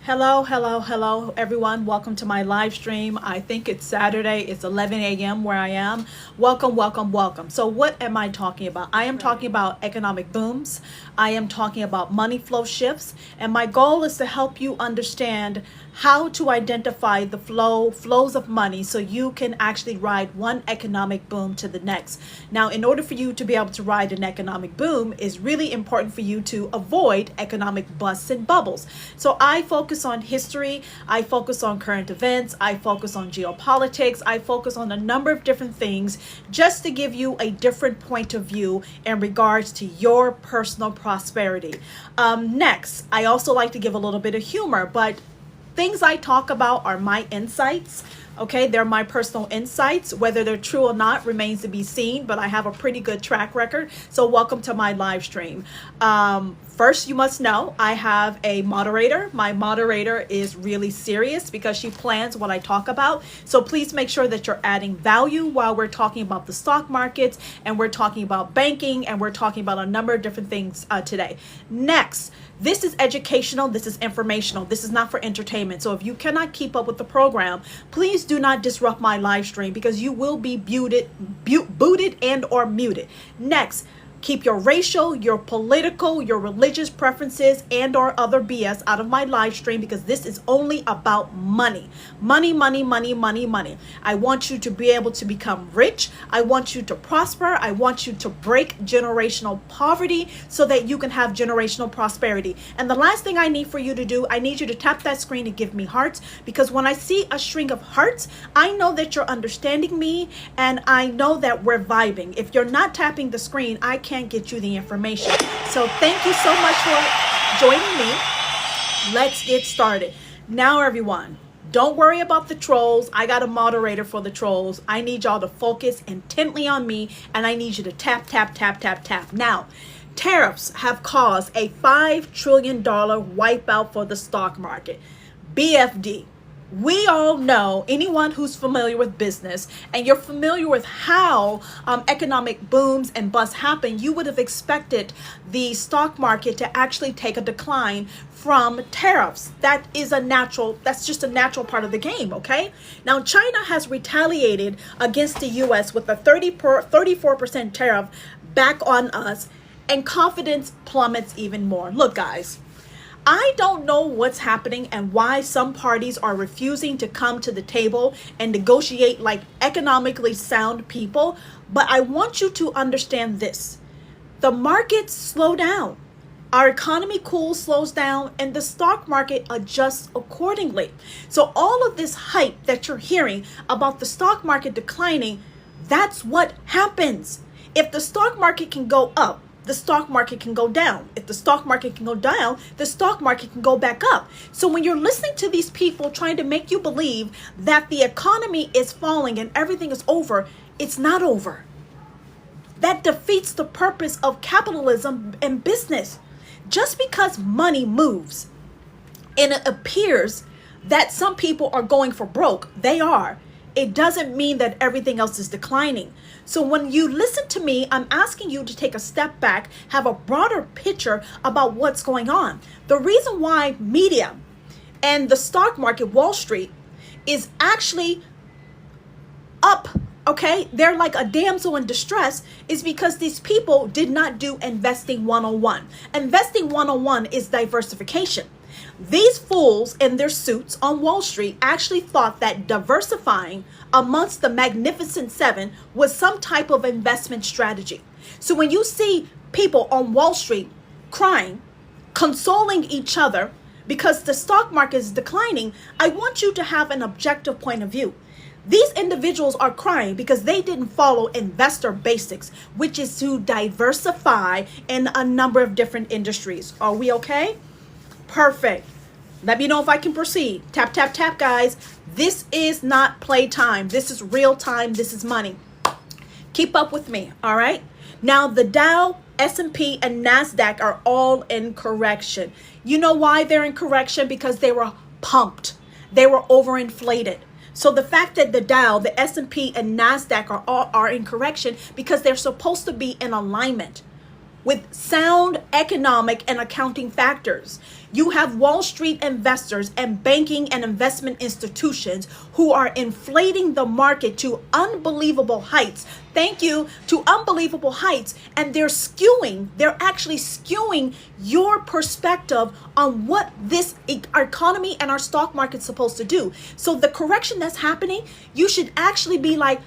Hello, everyone. Welcome to my live stream. I think it's Saturday. It's 11 a.m. where I am. Welcome. So what am I talking about? I am talking about economic booms. I am talking about money flow shifts. And my goal is to help you understand how to identify the flows of money so you can actually ride one economic boom to the next. Now, in order for you to be able to ride an economic boom, it's really important for you to avoid economic busts and bubbles. So I focus on history, I focus on current events, I focus on geopolitics, I focus on a number of different things just to give you a different point of view in regards to your personal prosperity. Next, I also like to give a little bit of humor, but things I talk about are my insights. Okay, they're my personal insights. Whether they're true or not remains to be seen, but I have a pretty good track record. So welcome to my live stream. First, you must know I have a moderator. My moderator is really serious because she plans what I talk about. So please make sure that you're adding value while we're talking about the stock markets and we're talking about banking and we're talking about a number of different things today. Next, this is educational. This is informational. This is not for entertainment. So if you cannot keep up with the program, please do not disrupt my live stream because you will be booted and or muted. Next, keep your racial, your political, your religious preferences and or other BS out of my live stream because this is only about money. Money. I want you to be able to become rich. I want you to prosper. I want you to break generational poverty so that you can have generational prosperity. And the last thing I need for you to do, I need you to tap that screen and give me hearts because when I see a string of hearts, I know that you're understanding me and I know that we're vibing. If you're not tapping the screen, I can't get you the information. So thank you so much for joining me. Let's get started. Now, everyone, don't worry about the trolls. I got a moderator for the trolls. I need y'all to focus intently on me and I need you to tap. Now, tariffs have caused a $5 trillion wipeout for the stock market. BFD. We all know, anyone who's familiar with business and you're familiar with how economic booms and busts happen, you would have expected the stock market to actually take a decline from tariffs. That's just a natural part of the game, okay? Now, China has retaliated against the US with a 34% tariff back on us, and confidence plummets even more. Look, guys, I don't know what's happening and why some parties are refusing to come to the table and negotiate like economically sound people, but I want you to understand this. The markets slow down. Our economy slows down, and the stock market adjusts accordingly. So all of this hype that you're hearing about the stock market declining, that's what happens. If the stock market can go up, the stock market can go down. If the stock market can go down, the stock market can go back up. So when you're listening to these people trying to make you believe that the economy is falling and everything is over, it's not over. That defeats the purpose of capitalism and business. Just because money moves and it appears that some people are going for broke, they are. It doesn't mean that everything else is declining. So when you listen to me, I'm asking you to take a step back, have a broader picture about what's going on. The reason why media and the stock market, Wall Street, is actually up, okay? They're like a damsel in distress, is because these people did not do investing 101. Investing 101 is diversification. These fools in their suits on Wall Street actually thought that diversifying amongst the Magnificent Seven was some type of investment strategy. So when you see people on Wall Street crying, consoling each other because the stock market is declining, I want you to have an objective point of view. These individuals are crying because they didn't follow investor basics, which is to diversify in a number of different industries. Are we okay? Perfect. Let me know if I can proceed. Tap, guys. This is not playtime. This is real time. This is money. Keep up with me, all right? Now, the Dow, S&P, and NASDAQ are all in correction. You know why they're in correction? Because they were pumped. They were overinflated. So the fact that the Dow, the S&P, and NASDAQ are in correction because they're supposed to be in alignment with sound economic and accounting factors. You have Wall Street investors and banking and investment institutions who are inflating the market to unbelievable heights. Thank you, to unbelievable heights. And they're actually skewing your perspective on what this economy and our stock market's supposed to do. So the correction that's happening, you should actually be like,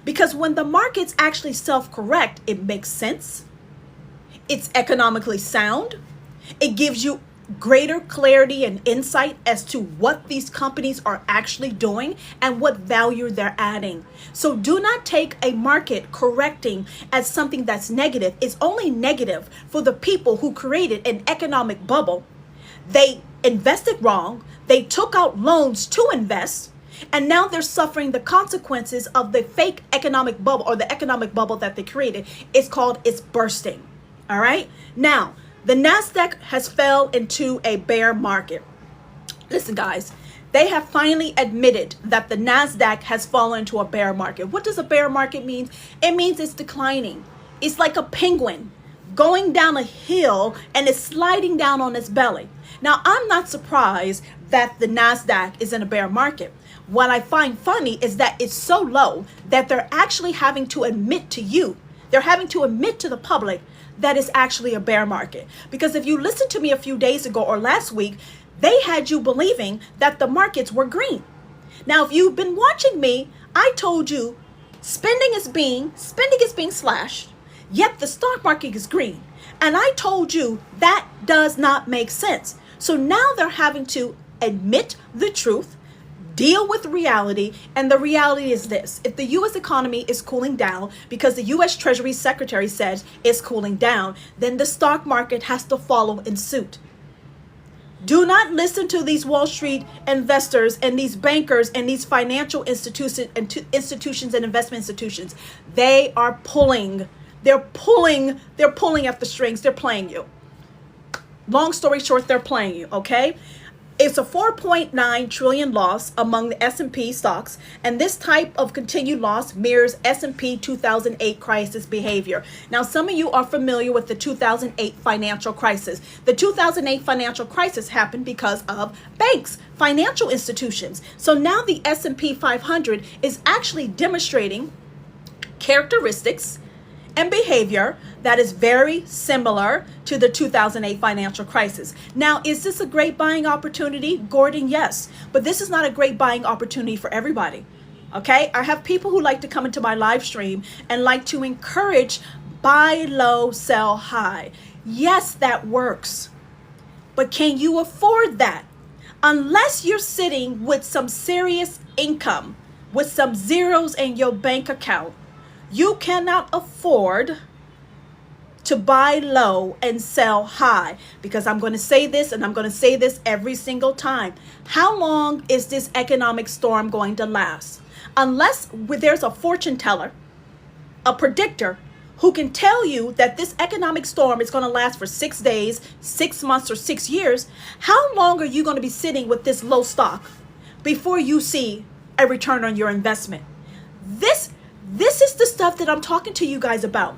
because when the markets actually self-correct, it makes sense. It's economically sound. It gives you greater clarity and insight as to what these companies are actually doing and what value they're adding. So do not take a market correcting as something that's negative. It's only negative for the people who created an economic bubble. They invested wrong. They took out loans to invest. And now they're suffering the consequences of the fake economic bubble, or the economic bubble that they created. It's bursting. All right. Now, the NASDAQ has fell into a bear market. Listen, guys, they have finally admitted that the NASDAQ has fallen into a bear market. What does a bear market mean? It means it's declining. It's like a penguin going down a hill and it's sliding down on its belly. Now, I'm not surprised that the NASDAQ is in a bear market. What I find funny is that it's so low that they're actually having to admit to you, they're having to admit to the public that it's actually a bear market. Because if you listened to me a few days ago or last week, they had you believing that the markets were green. Now, if you've been watching me, I told you spending is being slashed, yet the stock market is green. And I told you that does not make sense. So now they're having to admit the truth, deal with reality, and the reality is this. If the U.S. economy is cooling down because the U.S. Treasury Secretary says it's cooling down, then the stock market has to follow in suit. Do not listen to these Wall Street investors and these bankers and these financial institutions and investment institutions. They are pulling. They're pulling at the strings. They're playing you. Long story short, they're playing you, okay? It's a 4.9 trillion loss among the S&P stocks, and this type of continued loss mirrors S&P 2008 crisis behavior. Now, some of you are familiar with the 2008 financial crisis. The 2008 financial crisis happened because of banks, financial institutions. So now the S&P 500 is actually demonstrating characteristics and behavior that is very similar to the 2008 financial crisis. Now, is this a great buying opportunity? Gordon, yes. But this is not a great buying opportunity for everybody. Okay? I have people who like to come into my live stream and like to encourage buy low, sell high. Yes, that works. But can you afford that? Unless you're sitting with some serious income, with some zeros in your bank account, you cannot afford to buy low and sell high, because I'm going to say this, and I'm going to say this every single time. How long is this economic storm going to last? Unless there's a fortune teller, a predictor, who can tell you that this economic storm is going to last for 6 days, 6 months, or 6 years, how long are you going to be sitting with this low stock before you see a return on your investment? This is the stuff that I'm talking to you guys about.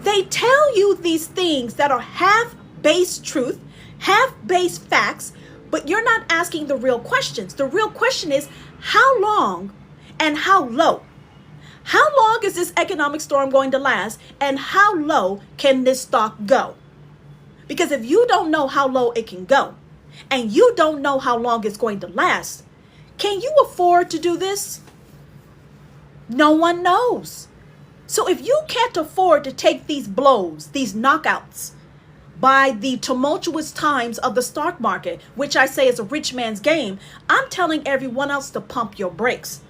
They tell you these things that are half-based truth, half-based facts, but you're not asking the real questions. The real question is, how long and how low? How long is this economic storm going to last, and how low can this stock go? Because if you don't know how low it can go, and you don't know how long it's going to last, can you afford to do this? No one knows. So if you can't afford to take these blows, these knockouts, by the tumultuous times of the stock market, which I say is a rich man's game, I'm telling everyone else to pump your brakes.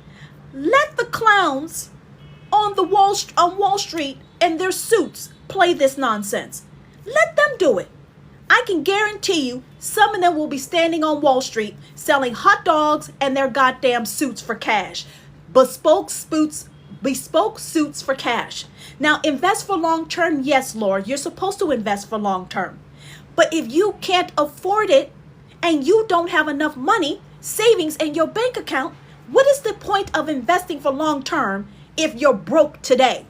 Let the clowns on Wall Street in their suits play this nonsense. Let them do it. I can guarantee you some of them will be standing on Wall Street selling hot dogs and their goddamn suits for cash. Bespoke suits for cash. Now, invest for long term. Yes, Lord, you're supposed to invest for long term. But if you can't afford it and you don't have enough money, savings in your bank account, what is the point of investing for long term if you're broke today?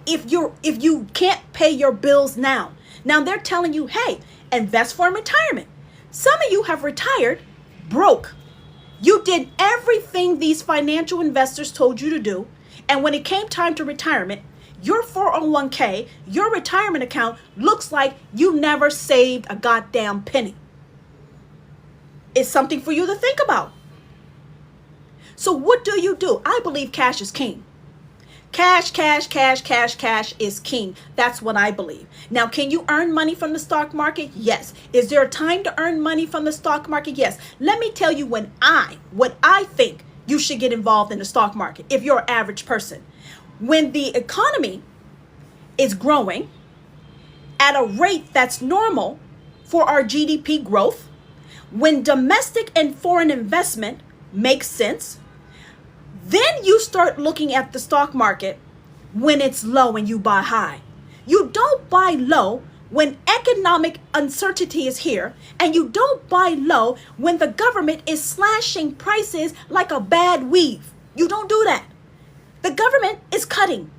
if you can't pay your bills now. Now they're telling you, hey, invest for retirement. Some of you have retired broke. You did everything these financial investors told you to do. And when it came time to retirement, your 401k, your retirement account looks like you never saved a goddamn penny. It's something for you to think about. So what do? I believe cash is king. Cash is king. That's what I believe. Now, can you earn money from the stock market? Yes. Is there a time to earn money from the stock market? Yes. Let me tell you what I think you should get involved in the stock market if you're an average person. When the economy is growing at a rate that's normal for our GDP growth, when domestic and foreign investment makes sense, then you start looking at the stock market when it's low and you buy high. You don't buy low when economic uncertainty is here, and you don't buy low when the government is slashing prices like a bad weave. You don't do that. The government is cutting.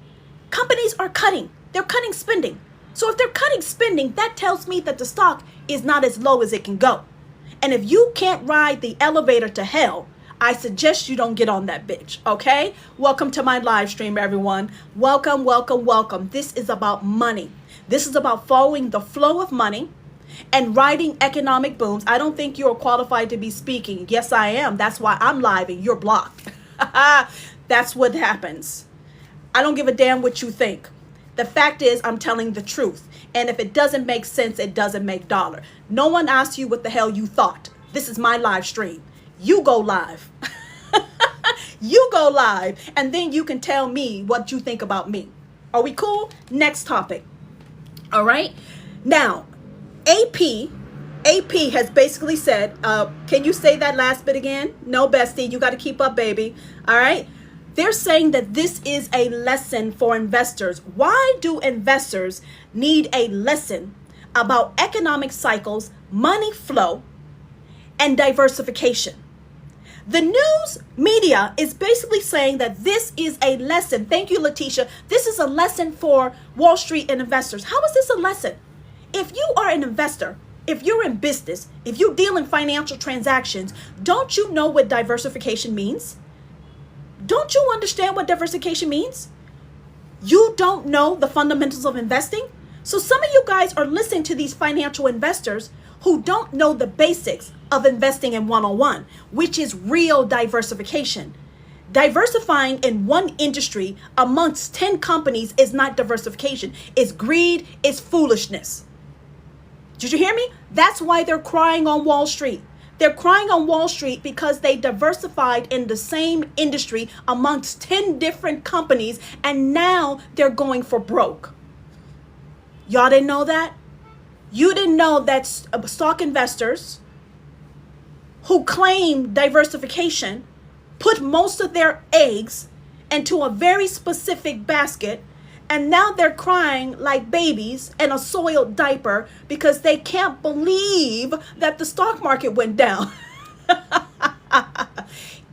Companies are cutting. They're cutting spending. So if they're cutting spending, that tells me that the stock is not as low as it can go. And if you can't ride the elevator to hell, I suggest you don't get on that bitch, okay? Welcome to my live stream, everyone. Welcome. This is about money. This is about following the flow of money and riding economic booms. I don't think you're qualified to be speaking. Yes, I am. That's why I'm live and you're blocked. That's what happens. I don't give a damn what you think. The fact is, I'm telling the truth. And if it doesn't make sense, it doesn't make dollar. No one asked you what the hell you thought. This is my live stream. You go live. You go live. And then you can tell me what you think about me. Are we cool? Next topic. All right. Now, AP has basically said, can you say that last bit again? No, bestie, you got to keep up, baby. All right. They're saying that this is a lesson for investors. Why do investors need a lesson about economic cycles, money flow, and diversification? The news media is basically saying that this is a lesson. Thank you, Letitia. This is a lesson for Wall Street and investors. How is this a lesson? If you are an investor, if you're in business, if you deal in financial transactions, don't you know what diversification means? Don't you understand what diversification means? You don't know the fundamentals of investing? So some of you guys are listening to these financial investors who don't know the basics of investing in 101, which is real diversification. Diversifying in one industry amongst 10 companies is not diversification. It's greed, it's foolishness. Did you hear me? That's why they're crying on Wall Street. They're crying on Wall Street because they diversified in the same industry amongst 10 different companies, and now they're going for broke. Y'all didn't know that? You didn't know that stock investors who claim diversification put most of their eggs into a very specific basket, and now they're crying like babies in a soiled diaper because they can't believe that the stock market went down.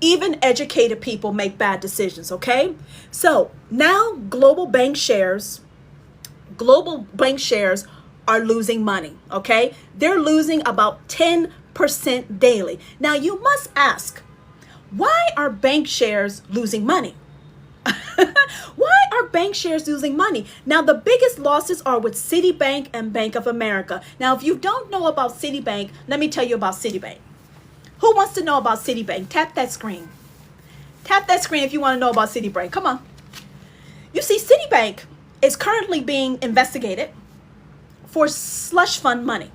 Even educated people make bad decisions, okay? So now global bank shares are losing money, okay? They're losing about 10% daily. Now you must ask, why are bank shares losing money? Why are bank shares losing money? Now, the biggest losses are with Citibank and Bank of America. Now, if you don't know about Citibank, let me tell you about Citibank. Who wants to know about Citibank? Tap that screen. Tap that screen if you want to know about Citibank. Come on. You see, Citibank is currently being investigated for slush fund money.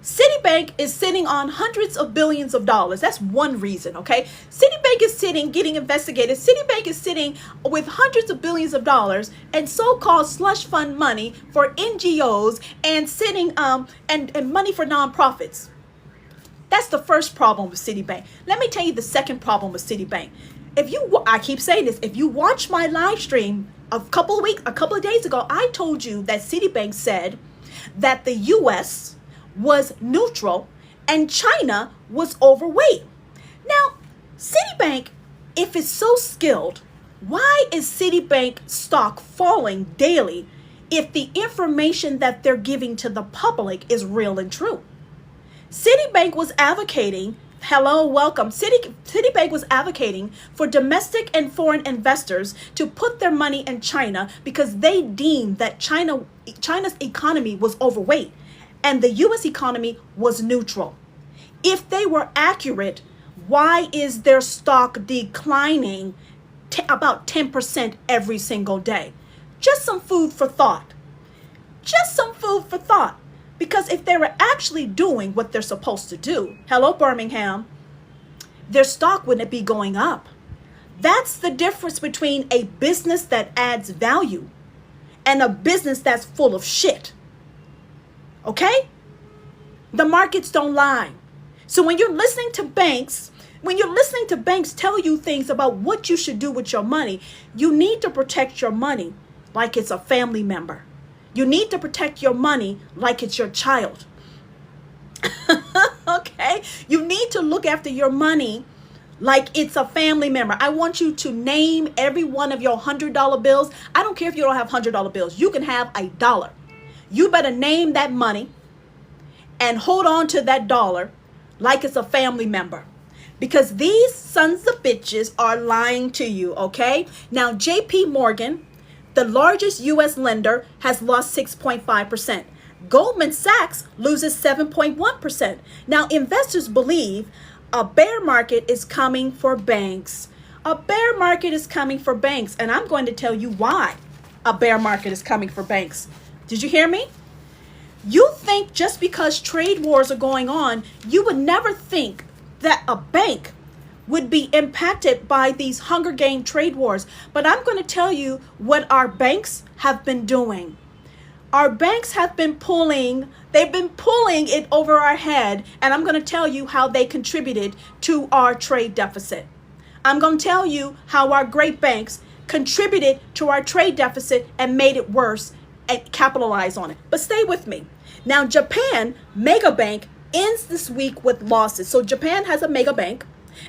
Citibank is sitting on hundreds of billions of dollars. That's one reason, okay? Citibank is getting investigated. Citibank is sitting with hundreds of billions of dollars and so-called slush fund money for NGOs and sitting and money for nonprofits. That's the first problem with Citibank. Let me tell you the second problem with Citibank. I keep saying this, if you watch my live stream a couple of days ago, I told you that Citibank said that the U.S. was neutral and China was overweight. Now, Citibank, if it's so skilled Why is Citibank stock falling daily if the information that they're giving to the public is real and true? Citibank was advocating, hello, welcome. Citibank was advocating for domestic and foreign investors to put their money in China because they deemed that China's economy was overweight and the U.S. economy was neutral. If they were accurate, why is their stock declining about 10% every single day? Just some food for thought. Just some food for thought. Because if they were actually doing what they're supposed to do, hello Birmingham, their stock wouldn't be going up. That's the difference between a business that adds value and a business that's full of shit. Okay? The markets don't lie. So when you're listening to banks tell you things about what you should do with your money, you need to protect your money like it's a family member. You need to protect your money like it's your child. Okay? You need to look after your money like it's a family member. I want you to name every one of your $100 bills. I don't care if you don't have $100 bills. You can have $1. You better name that money and hold on to that dollar like it's a family member. Because these sons of bitches are lying to you, okay? Now, JP Morgan, the largest U.S. lender, has lost 6.5%. Goldman Sachs loses 7.1%. Now, investors believe a bear market is coming for banks. A bear market is coming for banks. And I'm going to tell you why a bear market is coming for banks. Did you hear me? You think just because trade wars are going on, you would never think that a bank would be impacted by these Hunger Game trade wars. But I'm going to tell you what our banks have been doing. Our banks have been they've been pulling it over our head. And I'm going to tell you how they contributed to our trade deficit. I'm going to tell you how our great banks contributed to our trade deficit and made it worse and capitalized on it. But stay with me. Now, Japan mega bank ends this week with losses. So Japan has a mega bank.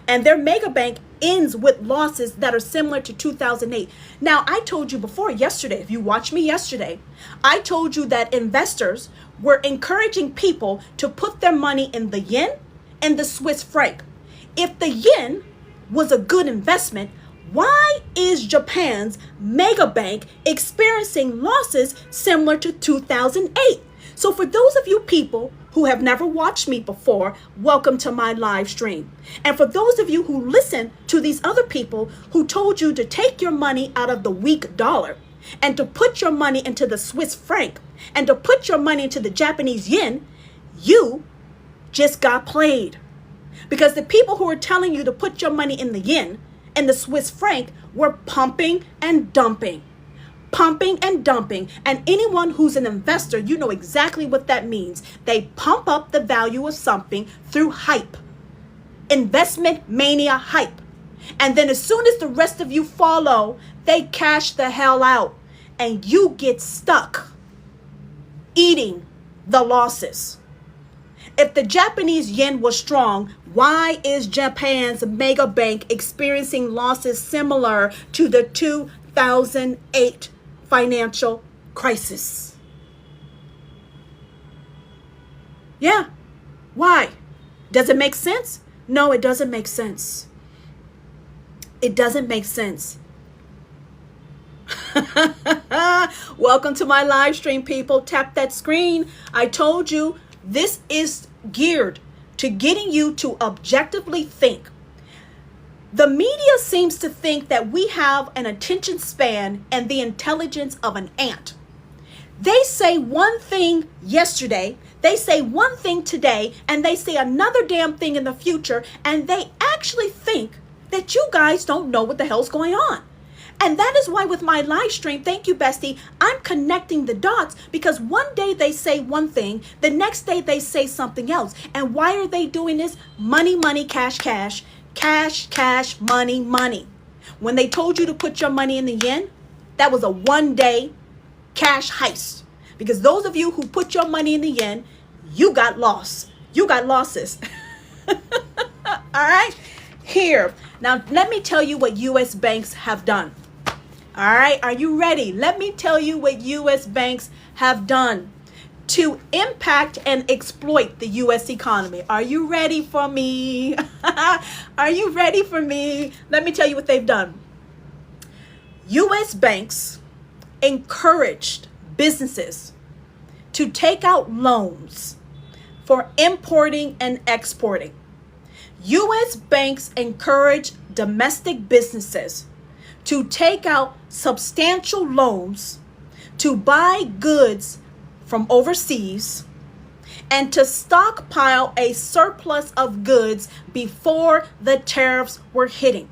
And their mega bank ends with losses that are similar to 2008. Now, I told you before yesterday, if you watched me yesterday, I told you that investors were encouraging people to put their money in the yen and the Swiss franc. If the yen was a good investment, why is Japan's mega bank experiencing losses similar to 2008? So for those of you people who have never watched me before, welcome to my live stream. And for those of you who listen to these other people who told you to take your money out of the weak dollar and to put your money into the Swiss franc and to put your money into the Japanese yen, you just got played. Because the people who are telling you to put your money in the yen and the Swiss franc were pumping and dumping. Pumping and dumping. And anyone who's an investor, you know exactly what that means. They pump up the value of something through hype. Investment mania hype. And then as soon as the rest of you follow, they cash the hell out. And you get stuck eating the losses. If the Japanese yen was strong, why is Japan's mega bank experiencing losses similar to the 2008 financial crisis? Yeah. Why? Does it make sense? No, it doesn't make sense. It doesn't make sense. Welcome to my live stream, people. Tap that screen. I told you this is geared to getting you to objectively think. The media seems to think that we have an attention span and the intelligence of an ant. They say one thing yesterday, they say one thing today, and they say another damn thing in the future, and they actually think that you guys don't know what the hell's going on. And that is why with my live stream, thank you, bestie, I'm connecting the dots, because one day they say one thing, the next day they say something else. And why are they doing this? Money, money, cash, cash. Cash, cash, money, money. When they told you to put your money in the yen, that was a one-day cash heist. Because those of you who put your money in the yen, you got lost. You got losses. All right? Here. Now, let me tell you what U.S. banks have done. All right, are you ready? Let me tell you what U.S. banks have done to impact and exploit the U.S. economy. Are you ready for me? Are you ready for me? Let me tell you what they've done. U.S. banks encouraged businesses to take out loans for importing and exporting. U.S. banks encourage domestic businesses to take out substantial loans to buy goods from overseas and to stockpile a surplus of goods before the tariffs were hitting,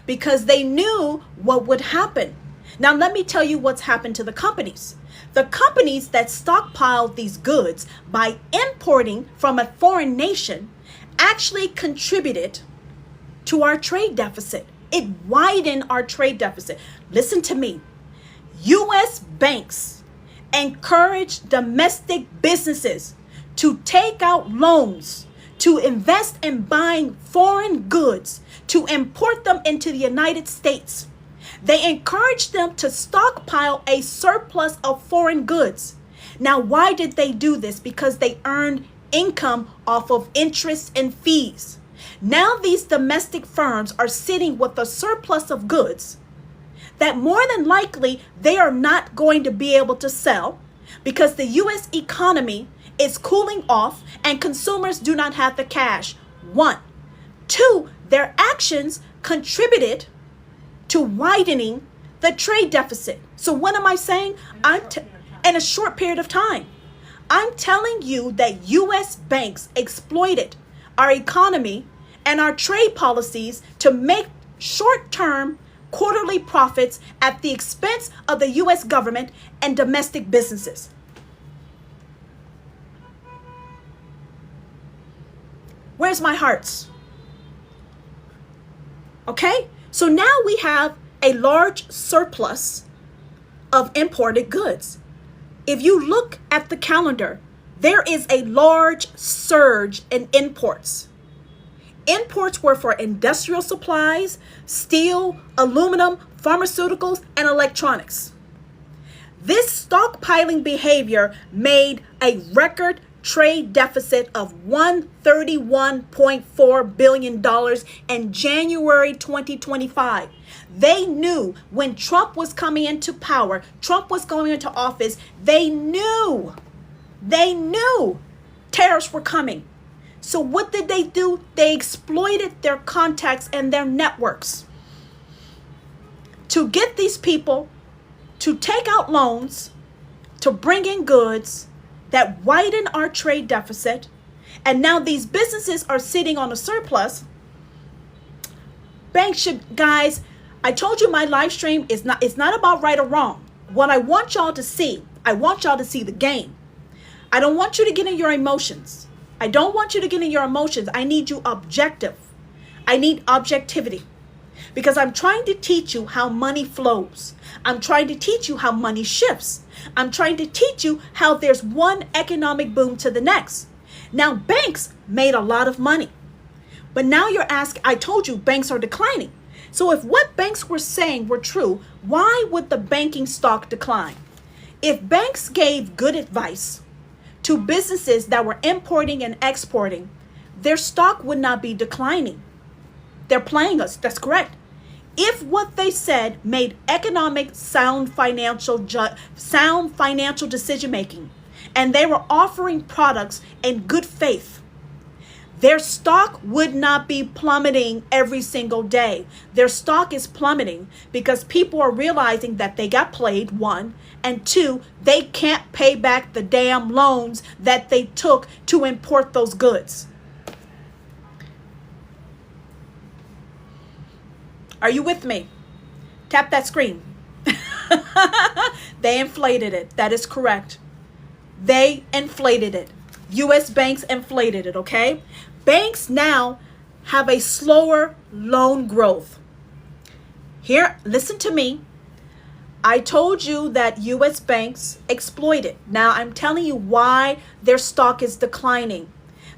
because they knew what would happen. Now, let me tell you what's happened to the companies. The companies that stockpiled these goods by importing from a foreign nation actually contributed to our trade deficit. It widened our trade deficit. Listen to me. U.S. banks encourage domestic businesses to take out loans, to invest in buying foreign goods, to import them into the United States. They encourage them to stockpile a surplus of foreign goods. Now, why did they do this? Because they earned income off of interest and fees. Now these domestic firms are sitting with a surplus of goods that more than likely they are not going to be able to sell, because the U.S. economy is cooling off and consumers do not have the cash. 1. 2, their actions contributed to widening the trade deficit. So what am I saying? In a short period of time. I'm telling you that U.S. banks exploited our economy and our trade policies to make short-term quarterly profits at the expense of the U.S. government and domestic businesses. Where's my hearts? Okay, so now we have a large surplus of imported goods. If you look at the calendar, there is a large surge in imports. Imports were for industrial supplies, steel, aluminum, pharmaceuticals, and electronics. This stockpiling behavior made a record trade deficit of $131.4 billion in January 2025. They knew when Trump was coming into power, Trump was going into office, they knew tariffs were coming. So what did they do? They exploited their contacts and their networks to get these people to take out loans, to bring in goods that widen our trade deficit. And now these businesses are sitting on a surplus. Banks should, guys, I told you my live stream is it's not about right or wrong. What I want y'all to see, I want y'all to see the game. I don't want you to get in your emotions. I don't want you to get in your emotions. I need you objective. I need objectivity, because I'm trying to teach you how money flows. I'm trying to teach you how money shifts. I'm trying to teach you how there's one economic boom to the next. Now, banks made a lot of money, but now you're asking, I told you banks are declining. So if what banks were saying were true, why would the banking stock decline? If banks gave good advice to businesses that were importing and exporting, their stock would not be declining. They're playing us. That's correct. If what they said made economic sound financial decision making, and they were offering products in good faith, their stock would not be plummeting every single day. Their stock is plummeting because people are realizing that they got played, 1, and 2, they can't pay back the damn loans that they took to import those goods. Are you with me? Tap that screen. They inflated it. That is correct. They inflated it. U.S. banks inflated it, okay? Banks now have a slower loan growth. Here, listen to me. I told you that U.S. banks exploited. Now I'm telling you why their stock is declining.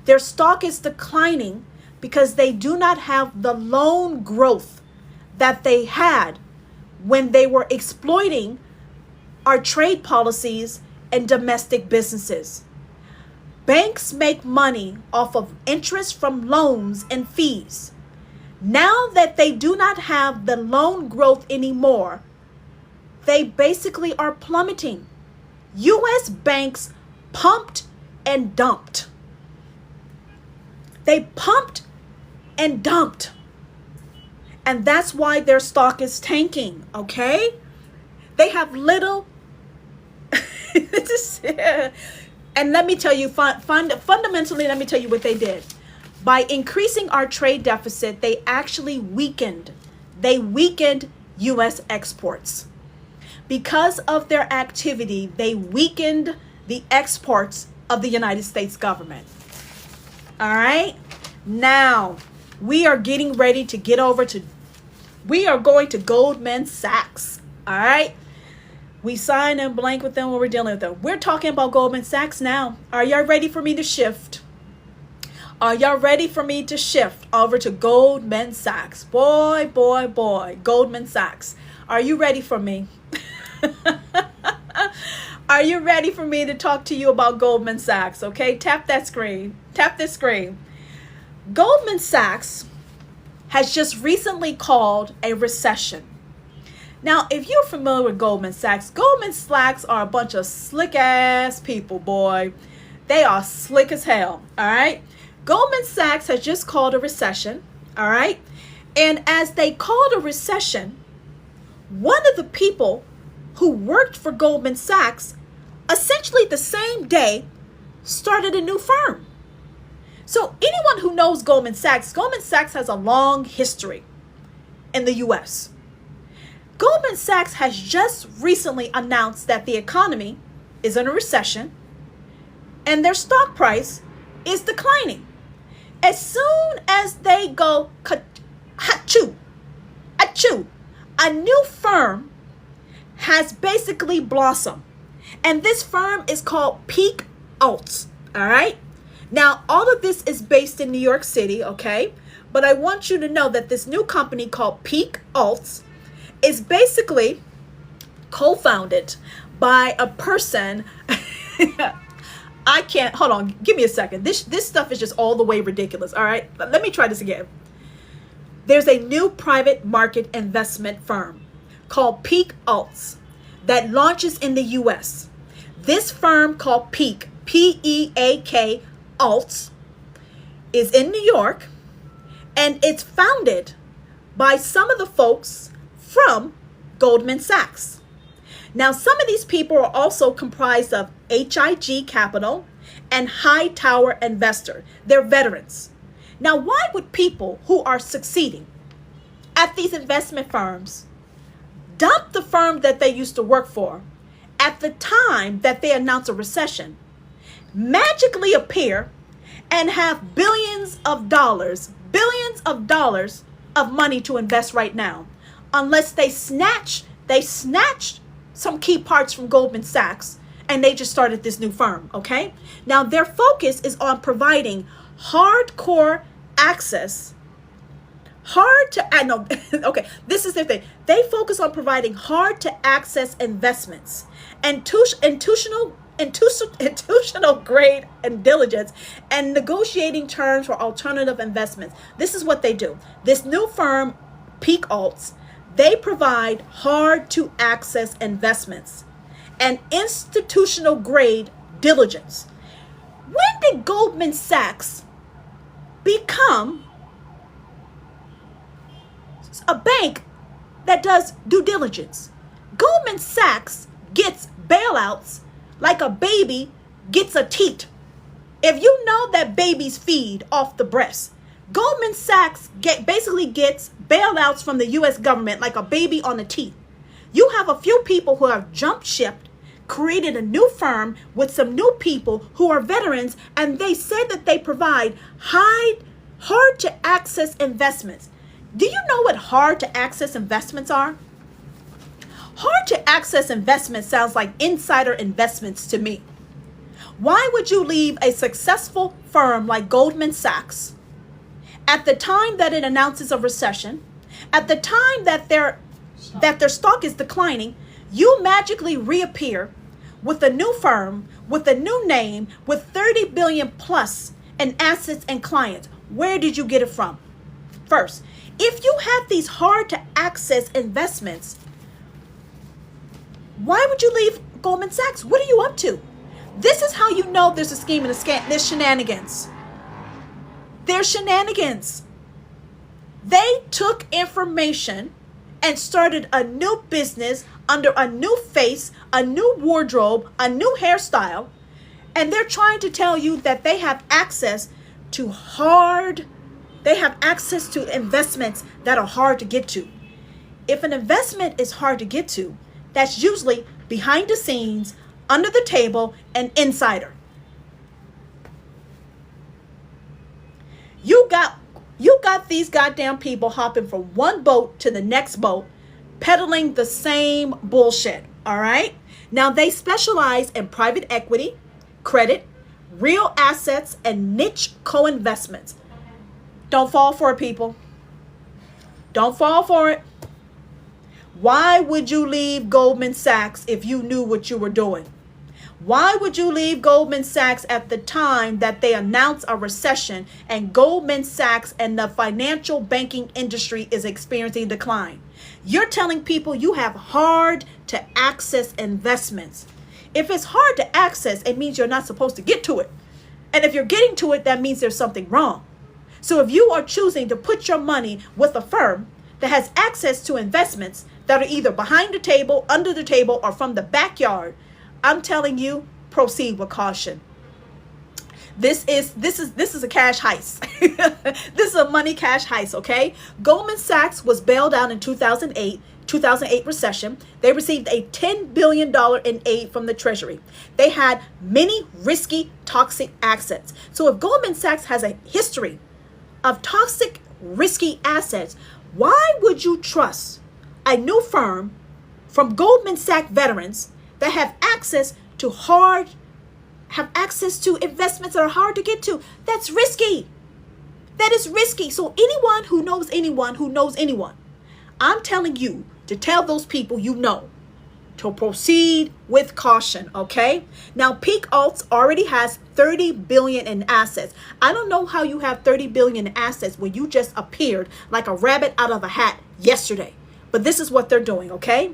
Their stock is declining because they do not have the loan growth that they had when they were exploiting our trade policies and domestic businesses. Banks make money off of interest from loans and fees. Now that they do not have the loan growth anymore, they basically are plummeting. U.S. banks pumped and dumped. They pumped and dumped. And that's why their stock is tanking, okay? They have little... And let me tell you, fundamentally, let me tell you what they did. By increasing our trade deficit, they actually weakened. They weakened U.S. exports. Because of their activity, they weakened the exports of the United States government. All right? Now, we are getting ready to we are going to Goldman Sachs. All right? We sign and blank with them when we're dealing with them. We're talking about Goldman Sachs now. Are y'all ready for me to shift? Are y'all ready for me to shift over to Goldman Sachs? Boy, boy, boy, Goldman Sachs. Are you ready for me? Are you ready for me to talk to you about Goldman Sachs? Okay, tap that screen. Tap this screen. Goldman Sachs has just recently called a recession. Now, if you're familiar with Goldman Sachs are a bunch of slick ass people, boy. They are slick as hell, all right? Goldman Sachs has just called a recession, all right? And as they called a recession, one of the people who worked for Goldman Sachs, essentially the same day, started a new firm. So anyone who knows Goldman Sachs has a long history in the U.S. Goldman Sachs has just recently announced that the economy is in a recession and their stock price is declining. As soon as they go, achoo, a new firm has basically blossomed. And this firm is called Peak Alts, all right? Now, all of this is based in New York City, okay? But I want you to know that this new company called Peak Alts is basically co-founded by a person. Hold on, give me a second. This stuff is just all the way ridiculous, all right? Let me try this again. There's a new private market investment firm called Peak Alts that launches in the U.S. This firm called Peak, P-E-A-K Alts, is in New York, and it's founded by some of the folks from Goldman Sachs. Now, some of these people are also comprised of HIG Capital and High Tower Investor. They're veterans. Now, why would people who are succeeding at these investment firms dump the firm that they used to work for at the time that they announce a recession, magically appear and have billions of dollars of money to invest right now, unless they snatched some key parts from Goldman Sachs and they just started this new firm, okay? Now, their focus is on providing hardcore access. This is their thing. They focus on providing hard to access investments, institutional grade and diligence, and negotiating terms for alternative investments. This is what they do. This new firm, Peak Alts, they provide hard to access investments and institutional grade diligence. When did Goldman Sachs become a bank that does due diligence? Goldman Sachs gets bailouts like a baby gets a teat. If you know that babies feed off the breast, Goldman Sachs basically gets bailouts from the U.S. government like a baby on a teat. You have a few people who have jumped ship, created a new firm with some new people who are veterans, and they said that they provide hard to access investments. Do you know what hard to access investments are? Hard to access investments sounds like insider investments to me. Why would you leave a successful firm like Goldman Sachs at the time that it announces a recession, at the time that they're that their stock is declining, you magically reappear with a new firm, with a new name, with 30 billion plus in assets and clients. Where did you get it from? First, if you have these hard to access investments, why would you leave Goldman Sachs? What are you up to? This is how you know there's a scheme and a scam. There's shenanigans. There's shenanigans. They took information and started a new business under a new face, a new wardrobe, a new hairstyle, and they're trying to tell you that they have access to investments that are hard to get to. If an investment is hard to get to, that's usually behind the scenes, under the table, and insider. You got these goddamn people hopping from one boat to the next boat, peddling the same bullshit, all right? Now, they specialize in private equity, credit, real assets, and niche co-investments. Don't fall for it, people. Don't fall for it. Why would you leave Goldman Sachs if you knew what you were doing? Why would you leave Goldman Sachs at the time that they announced a recession and Goldman Sachs and the financial banking industry is experiencing decline? You're telling people you have hard to access investments. If it's hard to access, it means you're not supposed to get to it. And if you're getting to it, that means there's something wrong. So if you are choosing to put your money with a firm that has access to investments that are either behind the table, under the table, or from the backyard, I'm telling you, proceed with caution. This is a cash heist. This is a money cash heist, okay? Goldman Sachs was bailed out in 2008 recession. They received a $10 billion in aid from the Treasury. They had many risky, toxic assets. So if Goldman Sachs has a history of toxic, risky assets, why would you trust a new firm from Goldman Sachs veterans that have access to investments that are hard to get to? That's risky. That is risky. So anyone who knows anyone, I'm telling you to tell those people you know to proceed with caution, okay? Now, Peak Alts already has 30 billion in assets. I don't know how you have 30 billion in assets when you just appeared like a rabbit out of a hat yesterday. But this is what they're doing, okay?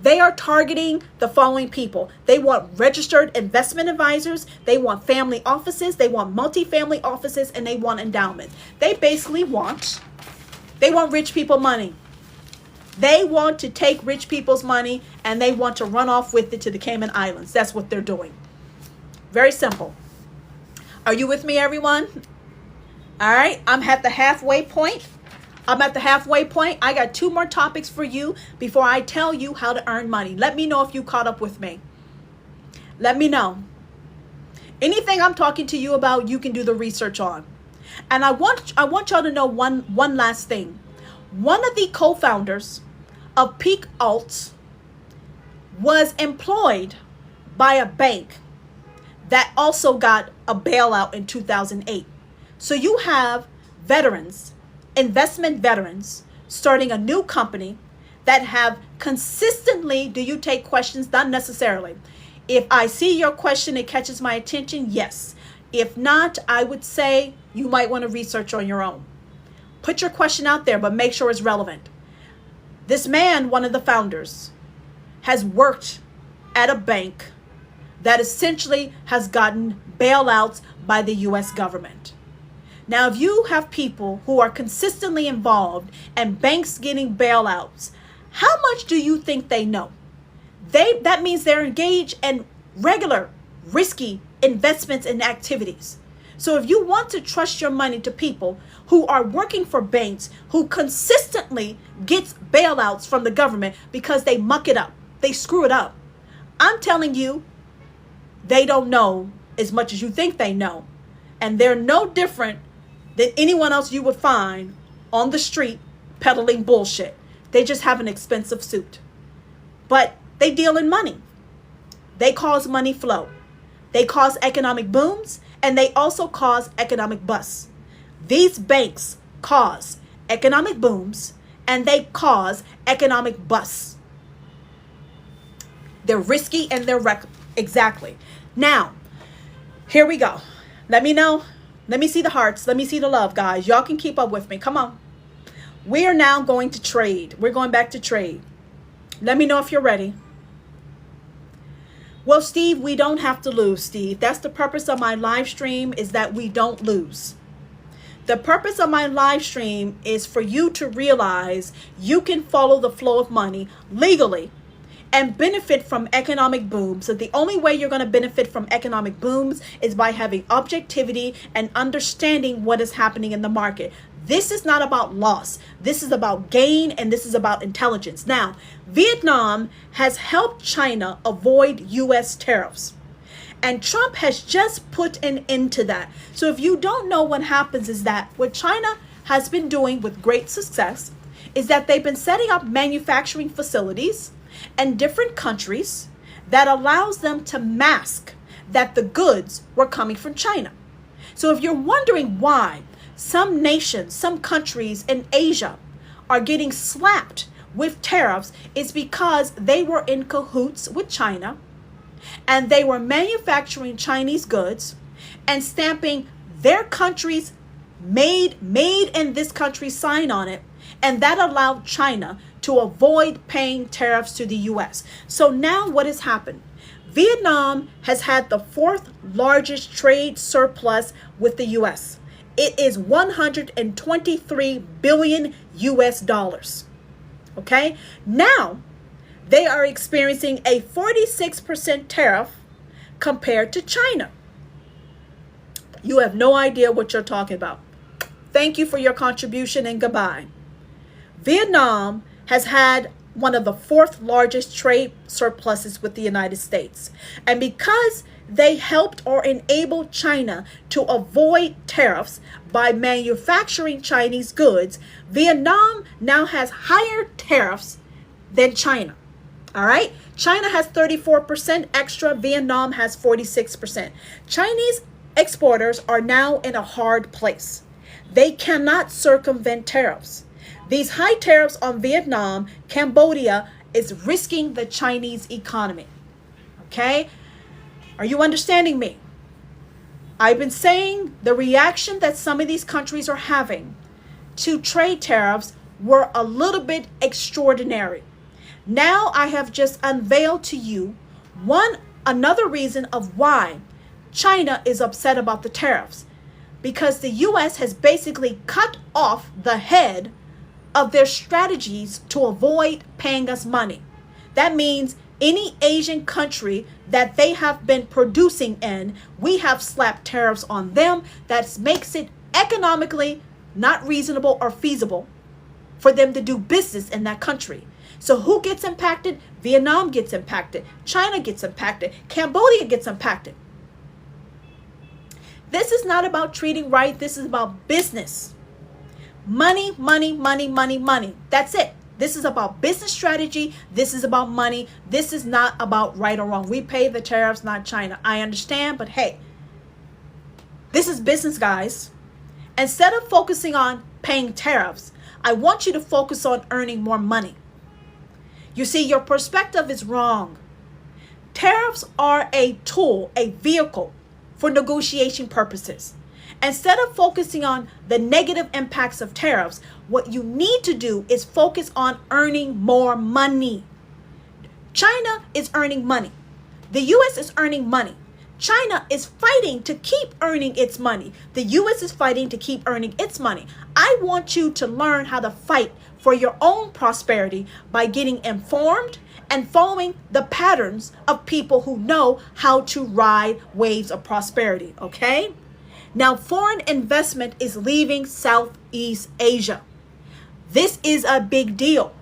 They are targeting the following people. They want registered investment advisors. They want family offices. They want multifamily offices, and they want endowments. They basically want rich people money. They want to take rich people's money and they want to run off with it to the Cayman Islands. That's what they're doing. Very simple. Are you with me, everyone? All right. I'm at the halfway point. I got 2 more topics for you before I tell you how to earn money. Let me know if you caught up with me. Let me know. Anything I'm talking to you about, you can do the research on. And I want y'all to know one last thing. One of the co-founders of Peak Alts was employed by a bank that also got a bailout in 2008. So you have veterans, investment veterans, starting a new company that have consistently, do you take questions? Not necessarily. If I see your question, it catches my attention, yes. If not, I would say you might want to research on your own. Put your question out there, but make sure it's relevant. This man, one of the founders, has worked at a bank that essentially has gotten bailouts by the U.S. government. Now, if you have people who are consistently involved and banks getting bailouts, how much do you think they know? That means they're engaged in regular, risky investments and activities. So if you want to trust your money to people who are working for banks, who consistently gets bailouts from the government because they muck it up, they screw it up, I'm telling you, they don't know as much as you think they know. And they're no different than anyone else you would find on the street peddling bullshit. They just have an expensive suit. But they deal in money. They cause money flow. They cause economic booms, and they also cause economic busts. These banks cause economic booms and they cause economic busts. They're risky and they're exactly. Now, here we go. Let me know. Let me see the hearts. Let me see the love, guys. Y'all can keep up with me. Come on. We are now going to trade. We're going back to trade. Let me know if you're ready. Well, Steve, we don't have to lose, Steve. That's the purpose of my live stream, is that we don't lose. The purpose of my live stream is for you to realize you can follow the flow of money legally and benefit from economic booms. So the only way you're going to benefit from economic booms is by having objectivity and understanding what is happening in the market. This is not about loss. This is about gain, and this is about intelligence. Now, Vietnam has helped China avoid U.S. tariffs. And Trump has just put an end to that. So if you don't know, what happens is that what China has been doing with great success is that they've been setting up manufacturing facilities in different countries that allows them to mask that the goods were coming from China. So if you're wondering why some nations, some countries in Asia are getting slapped with tariffs, it's because they were in cahoots with China and they were manufacturing Chinese goods and stamping their country's made in this country sign on it, and that allowed China to avoid paying tariffs to the US. So now what has happened? Vietnam has had the fourth largest trade surplus with the US. It is 123 billion US dollars. Okay? Now, they are experiencing a 46% tariff compared to China. You have no idea what you're talking about. Thank you for your contribution and goodbye. Vietnam has had one of the fourth largest trade surpluses with the United States. And because they helped or enabled China to avoid tariffs by manufacturing Chinese goods, Vietnam now has higher tariffs than China. All right? China has 34% extra. Vietnam has 46%. Chinese exporters are now in a hard place. They cannot circumvent tariffs. These high tariffs on Vietnam, Cambodia is risking the Chinese economy. Okay? Are you understanding me? I've been saying the reaction that some of these countries are having to trade tariffs were a little bit extraordinary. Now I have just unveiled to you another reason of why China is upset about the tariffs. Because the US has basically cut off the head of their strategies to avoid paying us money. That means any Asian country that they have been producing in, we have slapped tariffs on them. That makes it economically not reasonable or feasible for them to do business in that country. So who gets impacted? Vietnam gets impacted. China gets impacted. Cambodia gets impacted. This is not about treating right. This is about business. Money, money, money, money, money. That's it. This is about business strategy. This is about money. This is not about right or wrong. We pay the tariffs, not China. I understand, but hey, this is business, guys. Instead of focusing on paying tariffs, I want you to focus on earning more money. You see, your perspective is wrong. Tariffs are a tool, a vehicle for negotiation purposes. Instead of focusing on the negative impacts of tariffs, what you need to do is focus on earning more money. China is earning money. The US is earning money. China is fighting to keep earning its money. The US is fighting to keep earning its money. I want you to learn how to fight for your own prosperity by getting informed and following the patterns of people who know how to ride waves of prosperity, okay? Now, foreign investment is leaving Southeast Asia. This is a big deal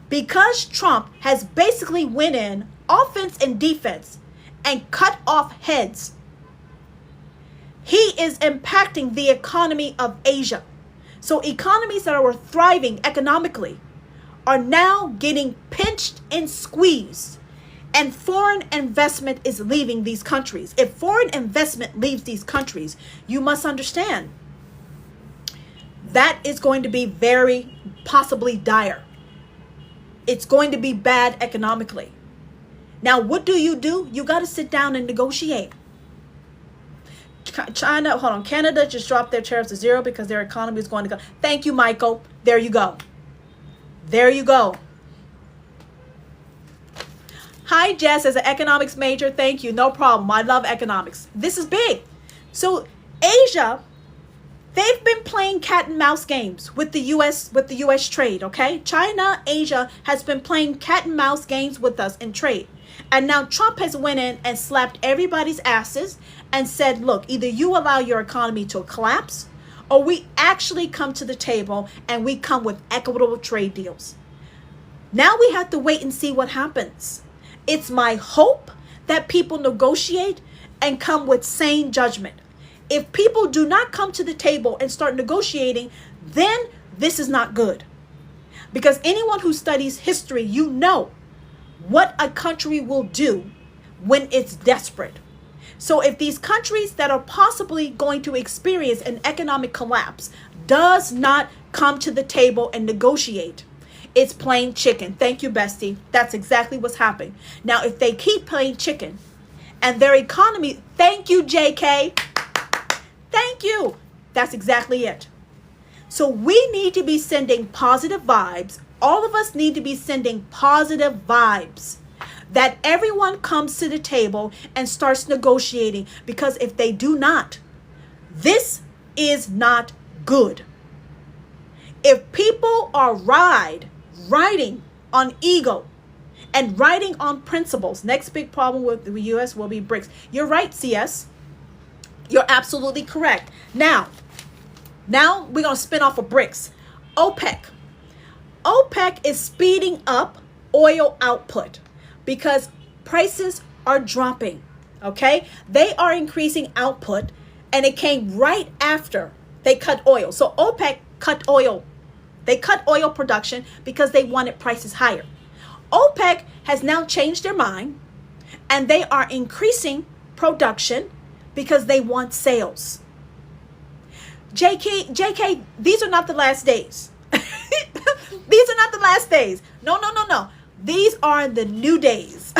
because Trump has basically went in offense and defense and cut off heads. He is impacting the economy of Asia. So economies that are thriving economically are now getting pinched and squeezed, and foreign investment is leaving these countries. If foreign investment leaves these countries, you must understand that is going to be very possibly dire. It's going to be bad economically. Now, what do? You got to sit down and negotiate. China, hold on, Canada just dropped their tariffs to zero because their economy is going to go. Thank you, Michael. There you go. There you go. Hi, Jess, as an economics major. Thank you. No problem. I love economics. This is big. So Asia, they've been playing cat and mouse games with the US trade, okay? China, Asia has been playing cat and mouse games with us in trade. And now Trump has went in and slapped everybody's asses and said, look, either you allow your economy to collapse or we actually come to the table and we come with equitable trade deals. Now we have to wait and see what happens. It's my hope that people negotiate and come with sane judgment. If people do not come to the table and start negotiating, then this is not good. Because anyone who studies history, you know what a country will do when it's desperate. So if these countries that are possibly going to experience an economic collapse does not come to the table and negotiate, it's playing chicken. Thank you, bestie. That's exactly what's happening. Now, if they keep playing chicken and their economy, thank you, JK. Thank you. That's exactly it. So we need to be sending positive vibes. All of us need to be sending positive vibes that everyone comes to the table and starts negotiating, because if they do not, this is not good. If people are riding on ego and riding on principles, next big problem with the US will be BRICS. You're right, CS. You're absolutely correct. Now we're going to spin off of BRICS. OPEC is speeding up oil output because prices are dropping, okay? They are increasing output, and it came right after they cut oil. So OPEC cut oil. They cut oil production because they wanted prices higher. OPEC has now changed their mind, and they are increasing production because they want sales. JK, these are not the last days. These are not the last days. No. These are the new days.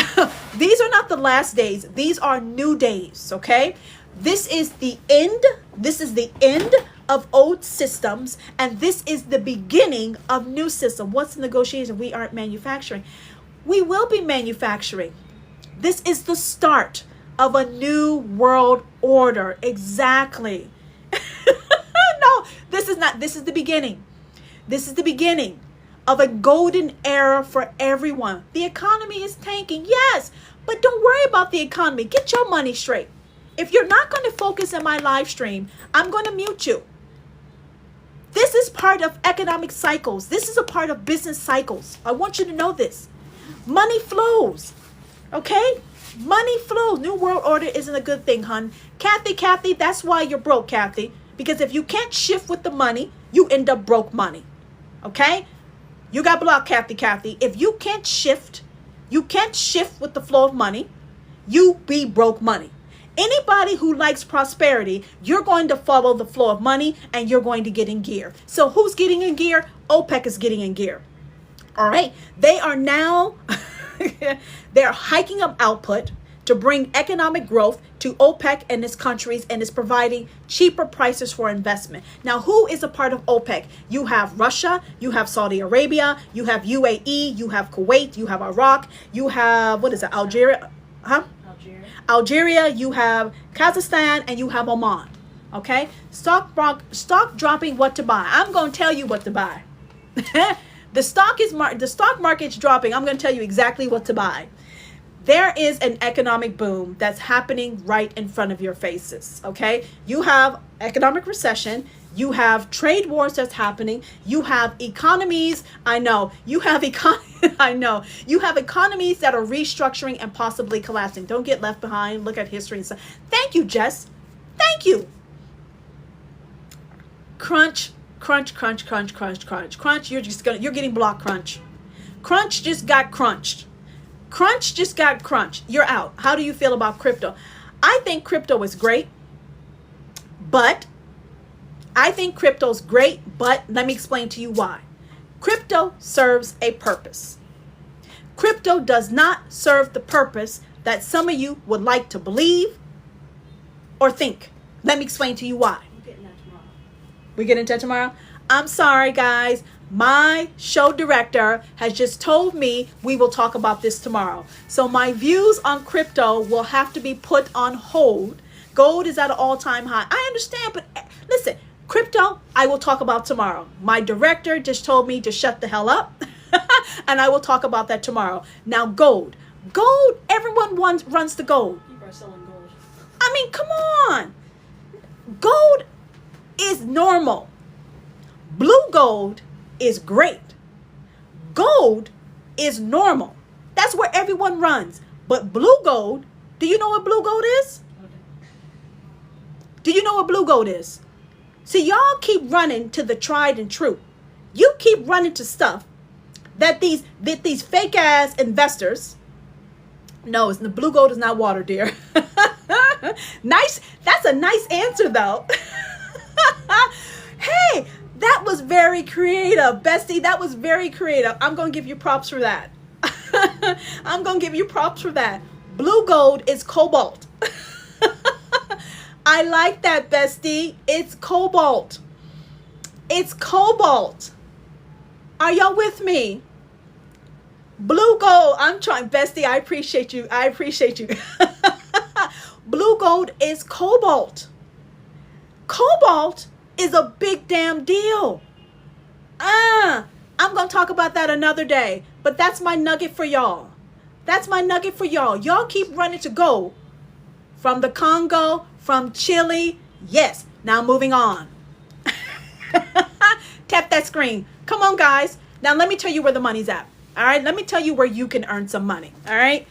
These are not the last days. These are new days, okay? This is the end. This is the end of old systems, and this is the beginning of new system. What's the negotiation? We aren't manufacturing. We will be manufacturing. This is the start of a new world order. Exactly. No, this is not. This is the beginning. This is the beginning of a golden era for everyone. The economy is tanking, yes, but don't worry about the economy. Get your money straight. If you're not going to focus on my live stream, I'm going to mute you. This is part of economic cycles. This is a part of business cycles. I want you to know this. Money flows, okay? Money flows. New world order isn't a good thing, hun. Kathy, that's why you're broke, Kathy. Because if you can't shift with the money, you end up broke money, okay? You got blocked, Kathy. If you can't shift with the flow of money, you be broke money. Anybody who likes prosperity, you're going to follow the flow of money and you're going to get in gear. So who's getting in gear? OPEC is getting in gear. All right. They are now, they're hiking up output to bring economic growth to OPEC and its countries, and is providing cheaper prices for investment. Now, who is a part of OPEC? You have Russia, you have Saudi Arabia, you have UAE, you have Kuwait, you have Iraq, you have, Algeria? Algeria, you have Kazakhstan, and you have Oman. Okay? Stock dropping, what to buy. I'm going to tell you what to buy. The stock market's dropping. I'm going to tell you exactly what to buy. There is an economic boom that's happening right in front of your faces, okay? You have economic recession. You have trade wars that's happening. You have economies. I know. You have I know. You have economies that are restructuring and possibly collapsing. Don't get left behind. Look at history and stuff. Thank you, Jess. Thank you. Crunch. You're getting blocked, crunch. Crunch just got crunched. Crunch just got crunched. You're out. How do you feel about crypto? I think crypto is great, but let me explain to you why. Crypto serves a purpose. Crypto does not serve the purpose that some of you would like to believe or think. Let me explain to you why. We get into that tomorrow? I'm sorry, guys. My show director has just told me we will talk about this tomorrow. So my views on crypto will have to be put on hold. Gold is at an all-time high. I understand, but listen, crypto, I will talk about tomorrow. My director just told me to shut the hell up, and I will talk about that tomorrow. Now, gold. Gold, everyone runs to gold. People are selling gold. I mean, come on. Gold is normal. Blue gold is great. Gold is normal. That's where everyone runs. But blue gold, do you know what blue gold is? Do you know what blue gold is? See, y'all keep running to the tried and true. You keep running to stuff that these fake ass investors. No, the blue gold is not water, dear. Nice. That's a nice answer, though. Hey, that was very creative, Bestie. That was very creative. I'm going to give you props for that. I'm going to give you props for that. Blue gold is cobalt. I like that, Bestie. It's cobalt. It's cobalt. Are y'all with me? Blue gold. I'm trying, Bestie. I appreciate you. I appreciate you. Blue gold is cobalt. Cobalt is a big damn deal. I'm going to talk about that another day. But that's my nugget for y'all. That's my nugget for y'all. Y'all keep running to gold from the Congo, from Chile. Yes. Now moving on. Tap that screen. Come on, guys. Now let me tell you where the money's at. All right. Let me tell you where you can earn some money. All right.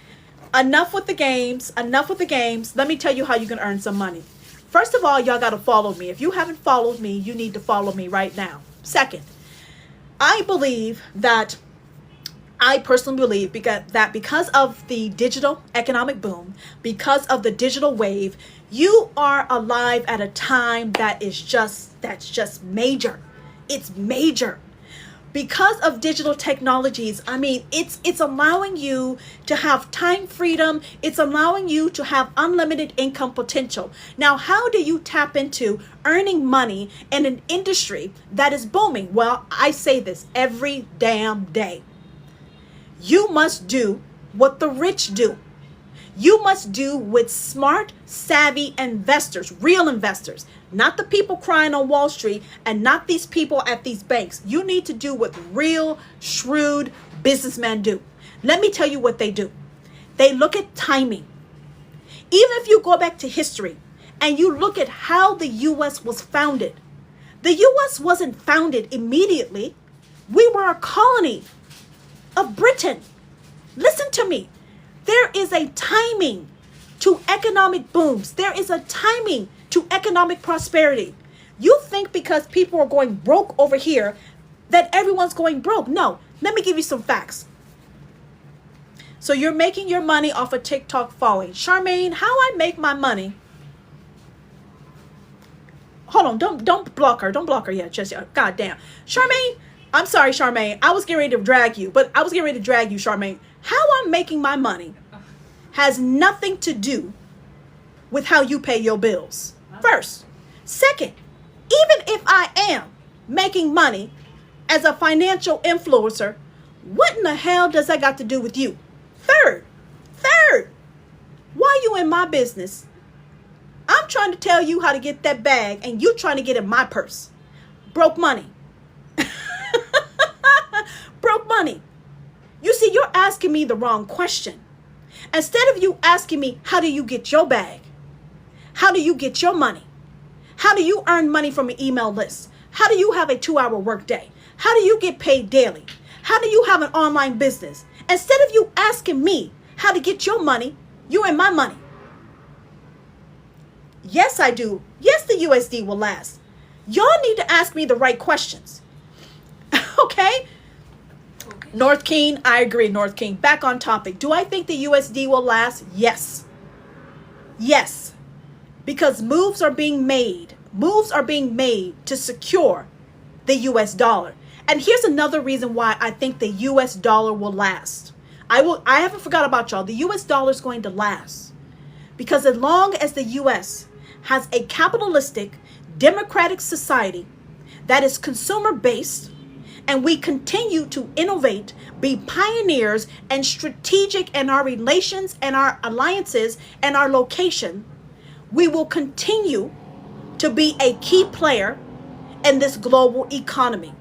Enough with the games. Enough with the games. Let me tell you how you can earn some money. First of all, y'all got to follow me. If you haven't followed me, you need to follow me right now. Second, I believe that I personally believe because of the digital economic boom, because of the digital wave, you are alive at a time that's just major. It's major. Because of digital technologies, I mean, it's allowing you to have time freedom. It's allowing you to have unlimited income potential. Now, how do you tap into earning money in an industry that is booming? Well, I say this every damn day. You must do what the rich do. You must do with smart, savvy investors, real investors, not the people crying on Wall Street and not these people at these banks. You need to do what real, shrewd businessmen do. Let me tell you what they do. They look at timing. Even if you go back to history and you look at how the U.S. was founded, the U.S. wasn't founded immediately. We were a colony of Britain. Listen to me. There is a timing to economic booms. There is a timing to economic prosperity. You think because people are going broke over here that everyone's going broke. No, let me give you some facts. So you're making your money off of TikTok following. Charmaine, how I make my money? Hold on, don't block her. Don't block her yet. Just God damn. Charmaine, I'm sorry, Charmaine. I was getting ready to drag you, Charmaine. How I'm making my money has nothing to do with how you pay your bills. First. Second, even if I am making money as a financial influencer, what in the hell does that got to do with you? Third, why you in my business? I'm trying to tell you how to get that bag and you trying to get in my purse. Broke money. Broke money. You see, you're asking me the wrong question. Instead of you asking me, how do you get your bag? How do you get your money? How do you earn money from an email list? How do you have a 2-hour workday? How do you get paid daily? How do you have an online business? Instead of you asking me how to get your money, you're in my money. Yes, I do. Yes, the USD will last. Y'all need to ask me the right questions. Okay? North King, I agree, North King. Back on topic. Do I think the USD will last? Yes. Yes. Because moves are being made. Moves are being made to secure the US dollar. And here's another reason why I think the US dollar will last. I haven't forgot about y'all. The US dollar is going to last. Because as long as the US has a capitalistic, democratic society that is consumer based, and we continue to innovate, be pioneers and strategic in our relations and our alliances and our location, we will continue to be a key player in this global economy.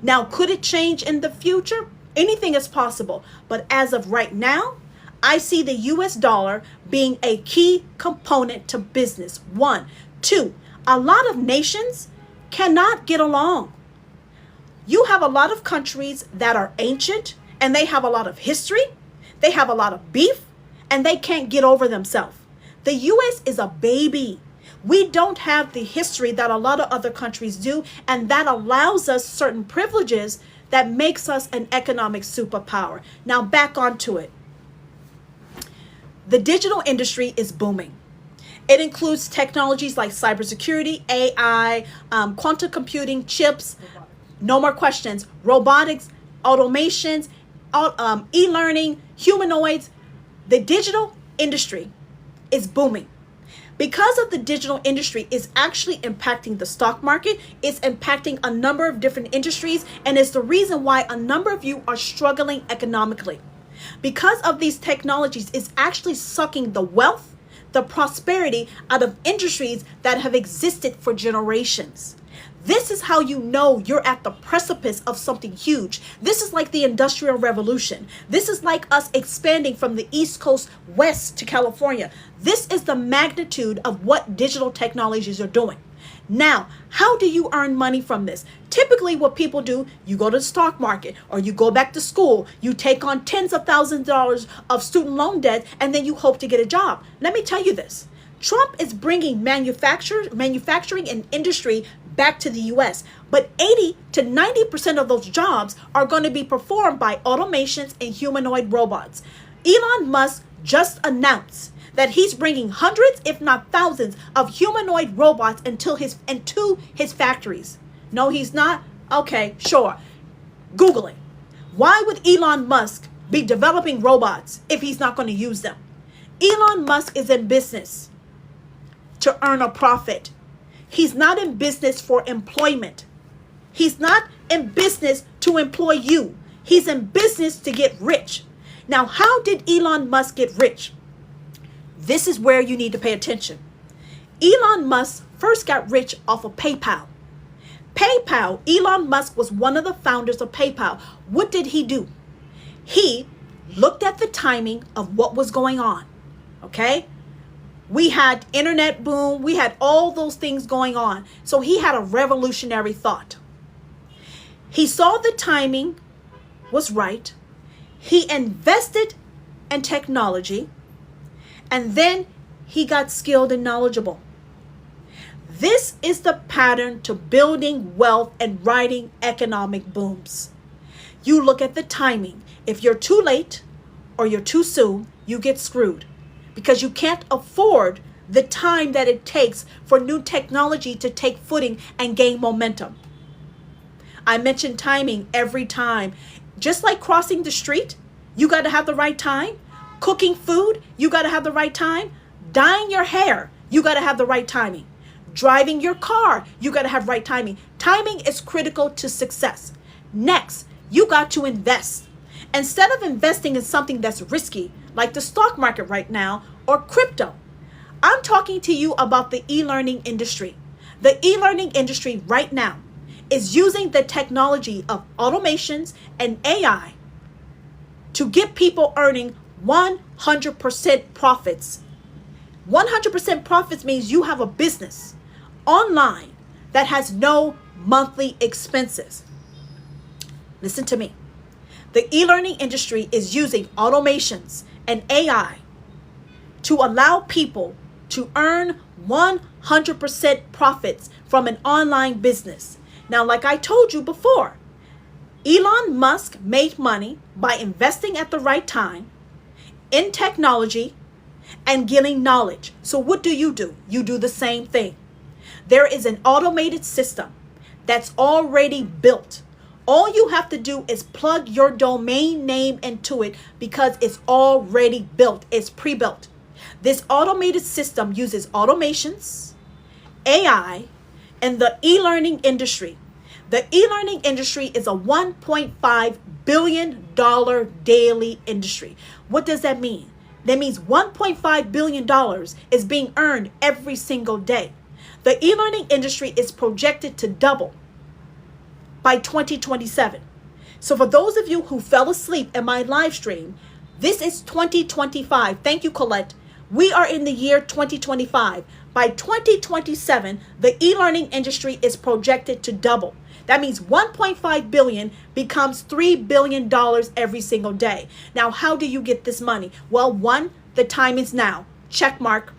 Now, could it change in the future? Anything is possible. But as of right now, I see the US dollar being a key component to business. One. Two, a lot of nations cannot get along. You have a lot of countries that are ancient and they have a lot of history. They have a lot of beef and they can't get over themselves. The US is a baby. We don't have the history that a lot of other countries do, and that allows us certain privileges that makes us an economic superpower. Now back onto it. The digital industry is booming. It includes technologies like cybersecurity, AI, quantum computing, chips, no more questions, robotics, automations, e-learning, humanoids. The digital industry is booming. Because of the digital industry is actually impacting the stock market, it's impacting a number of different industries, and it's the reason why a number of you are struggling economically. Because of these technologies, it's actually sucking the wealth, the prosperity out of industries that have existed for generations. This is how you know you're at the precipice of something huge. This is like the Industrial Revolution. This is like us expanding from the East Coast west to California. This is the magnitude of what digital technologies are doing. Now, how do you earn money from this? Typically what people do, you go to the stock market or you go back to school, you take on tens of thousands of dollars of student loan debt, and then you hope to get a job. Let me tell you this. Trump is bringing manufacturing and industry back to the US, but 80 to 90% of those jobs are going to be performed by automations and humanoid robots. Elon Musk just announced that he's bringing hundreds, if not thousands, of humanoid robots into his factories. No, he's not? Okay, sure. Google it. Why would Elon Musk be developing robots if he's not going to use them? Elon Musk is in business to earn a profit. He's not in business for employment. He's not in business to employ you. He's in business to get rich. Now, how did Elon Musk get rich? This is where you need to pay attention. Elon Musk first got rich off of PayPal. Elon Musk was one of the founders of PayPal. What did he do? He looked at the timing of what was going on. Okay? We had internet boom. We had all those things going on. So he had a revolutionary thought. He saw the timing was right. He invested in technology. And then he got skilled and knowledgeable. This is the pattern to building wealth and riding economic booms. You look at the timing. If you're too late or you're too soon, you get screwed. Because you can't afford the time that it takes for new technology to take footing and gain momentum. I mention timing every time. Just like crossing the street, you got to have the right time. Cooking food, you got to have the right time. Dyeing your hair, you got to have the right timing. Driving your car, you got to have right timing. Timing is critical to success. Next, you got to invest. Instead of investing in something that's risky, like the stock market right now, or crypto, I'm talking to you about the e-learning industry. The e-learning industry right now is using the technology of automations and AI to get people earning 100% profits. 100% profits means you have a business online that has no monthly expenses. Listen to me. The e-learning industry is using automations and AI to allow people to earn 100% profits from an online business. Now, like I told you before, Elon Musk made money by investing at the right time in technology and getting knowledge. So what do? You do the same thing. There is an automated system that's already built All you have to do is plug your domain name into it because it's already built. It's pre-built. This automated system uses automations, AI, and the e-learning industry. The e-learning industry is a $1.5 billion daily industry. What does that mean? That means $1.5 billion is being earned every single day. The e-learning industry is projected to double by 2027. So for those of you who fell asleep in my live stream, this is 2025. Thank you, Colette. We are in the year 2025. By 2027, the e-learning industry is projected to double. That means 1.5 billion becomes $3 billion every single day. Now, how do you get this money? Well, one, the time is now. Check mark.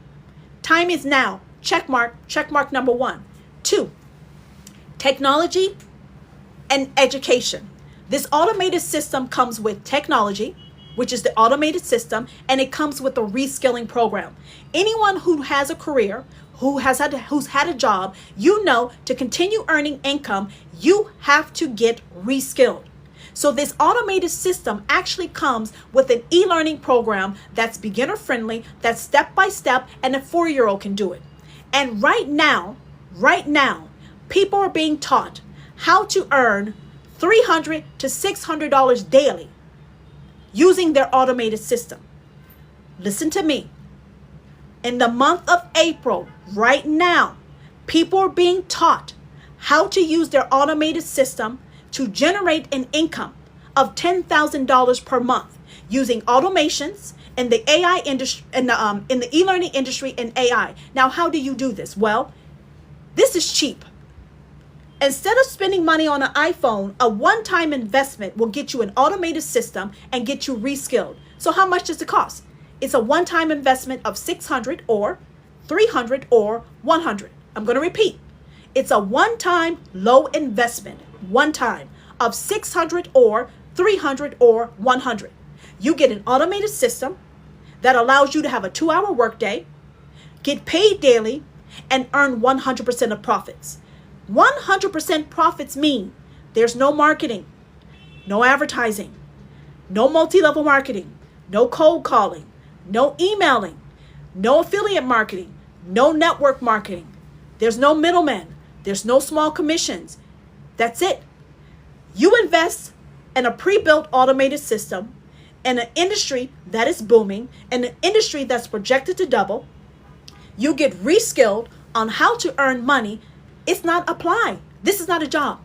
Time is now. Check mark. Check mark number one. Two, technology and education. This automated system comes with technology, which is the automated system, and it comes with a reskilling program. Anyone who has a career, who's had a job, you know, to continue earning income, you have to get reskilled. So this automated system actually comes with an e-learning program that's beginner friendly, that's step by step, and a 4-year-old can do it. And right now, people are being taught how to earn $300 to $600 daily using their automated system. Listen to me. In the month of April, right now, people are being taught how to use their automated system to generate an income of $10,000 per month using automations in the AI industry, in the e-learning industry and AI. Now, how do you do this? Well, this is cheap. Instead of spending money on an iPhone, a one-time investment will get you an automated system and get you reskilled. So how much does it cost? It's a one-time investment of $600 or $300 or $100. I'm going to repeat. It's a one-time low investment, one time, of $600 or $300 or $100. You get an automated system that allows you to have a 2-hour workday, get paid daily, and earn 100% of profits. 100% profits mean there's no marketing, no advertising, no multi-level marketing, no cold calling, no emailing, no affiliate marketing, no network marketing. There's no middleman. There's no small commissions. That's it. You invest in a pre-built automated system in an industry that is booming, in an industry that's projected to double. You get reskilled on how to earn money. It's not applied. This is not a job.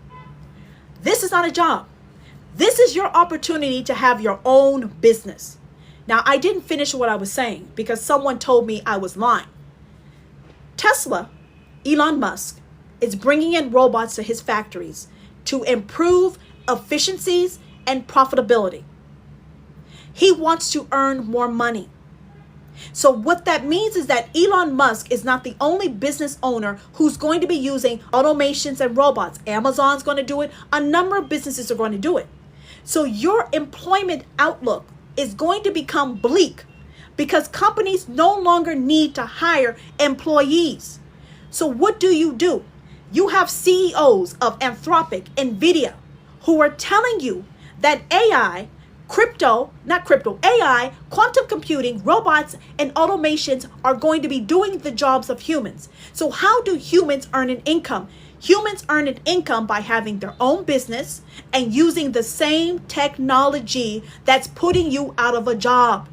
This is not a job. This is your opportunity to have your own business. Now, I didn't finish what I was saying because someone told me I was lying. Tesla, Elon Musk, is bringing in robots to his factories to improve efficiencies and profitability. He wants to earn more money. So what that means is that Elon Musk is not the only business owner who's going to be using automations and robots. Amazon's going to do it. A number of businesses are going to do it. So your employment outlook is going to become bleak because companies no longer need to hire employees. So what do? You have CEOs of Anthropic, NVIDIA, who are telling you that AI, AI, quantum computing, robots, and automations are going to be doing the jobs of humans. So how do humans earn an income? Humans earn an income by having their own business and using the same technology that's putting you out of a job.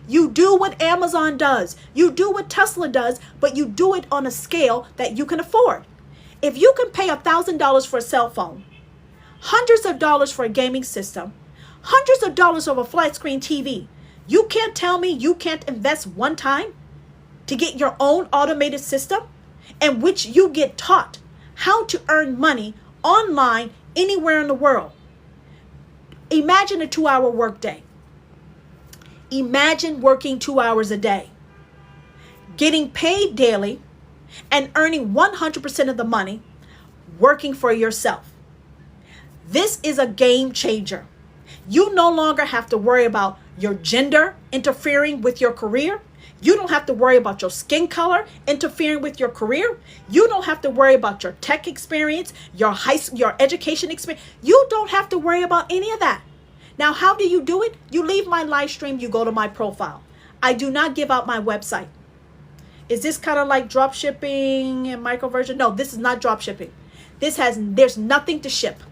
You do what Amazon does. You do what Tesla does, but you do it on a scale that you can afford. If you can pay $1,000 for a cell phone, hundreds of dollars for a gaming system, hundreds of dollars of a flat screen TV, you can't tell me you can't invest one time to get your own automated system in which you get taught how to earn money online anywhere in the world. Imagine a 2-hour workday. Imagine working 2 hours a day, getting paid daily, and earning 100% of the money working for yourself. This is a game changer. You no longer have to worry about your gender interfering with your career. You don't have to worry about your skin color interfering with your career. You don't have to worry about your tech experience, your education experience. You don't have to worry about any of that. Now, how do you do it? You leave my live stream, you go to my profile. I do not give out my website. Is this kind of like drop shipping and micro version? No, this is not drop shipping. There's nothing to ship.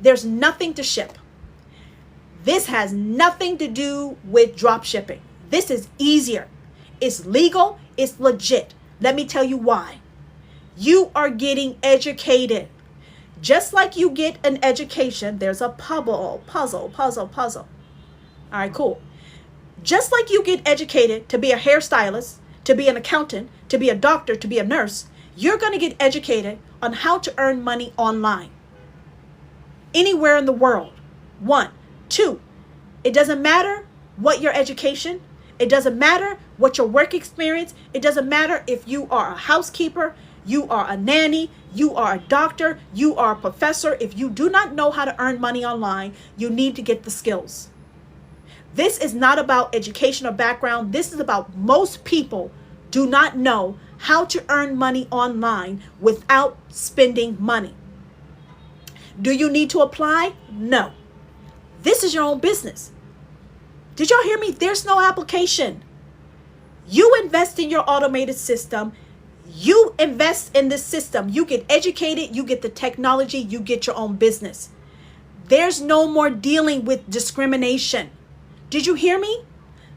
There's nothing to ship. This has nothing to do with drop shipping. This is easier. It's legal. It's legit. Let me tell you why. You are getting educated. Just like you get an education, there's a puzzle. All right, cool. Just like you get educated to be a hairstylist, to be an accountant, to be a doctor, to be a nurse, you're going to get educated on how to earn money online. Anywhere in the world. 1. 2. It doesn't matter what your education. It doesn't matter what your work experience. It doesn't matter if you are a housekeeper, you are a nanny, you are a doctor, you are a professor. If you do not know how to earn money online, you need to get the skills. This is not about education or background. This is about most people do not know how to earn money online without spending money. Do you need to apply? No. This is your own business. Did y'all hear me? There's no application. You invest in your automated system. You invest in this system. You get educated. You get the technology. You get your own business. There's no more dealing with discrimination. Did you hear me?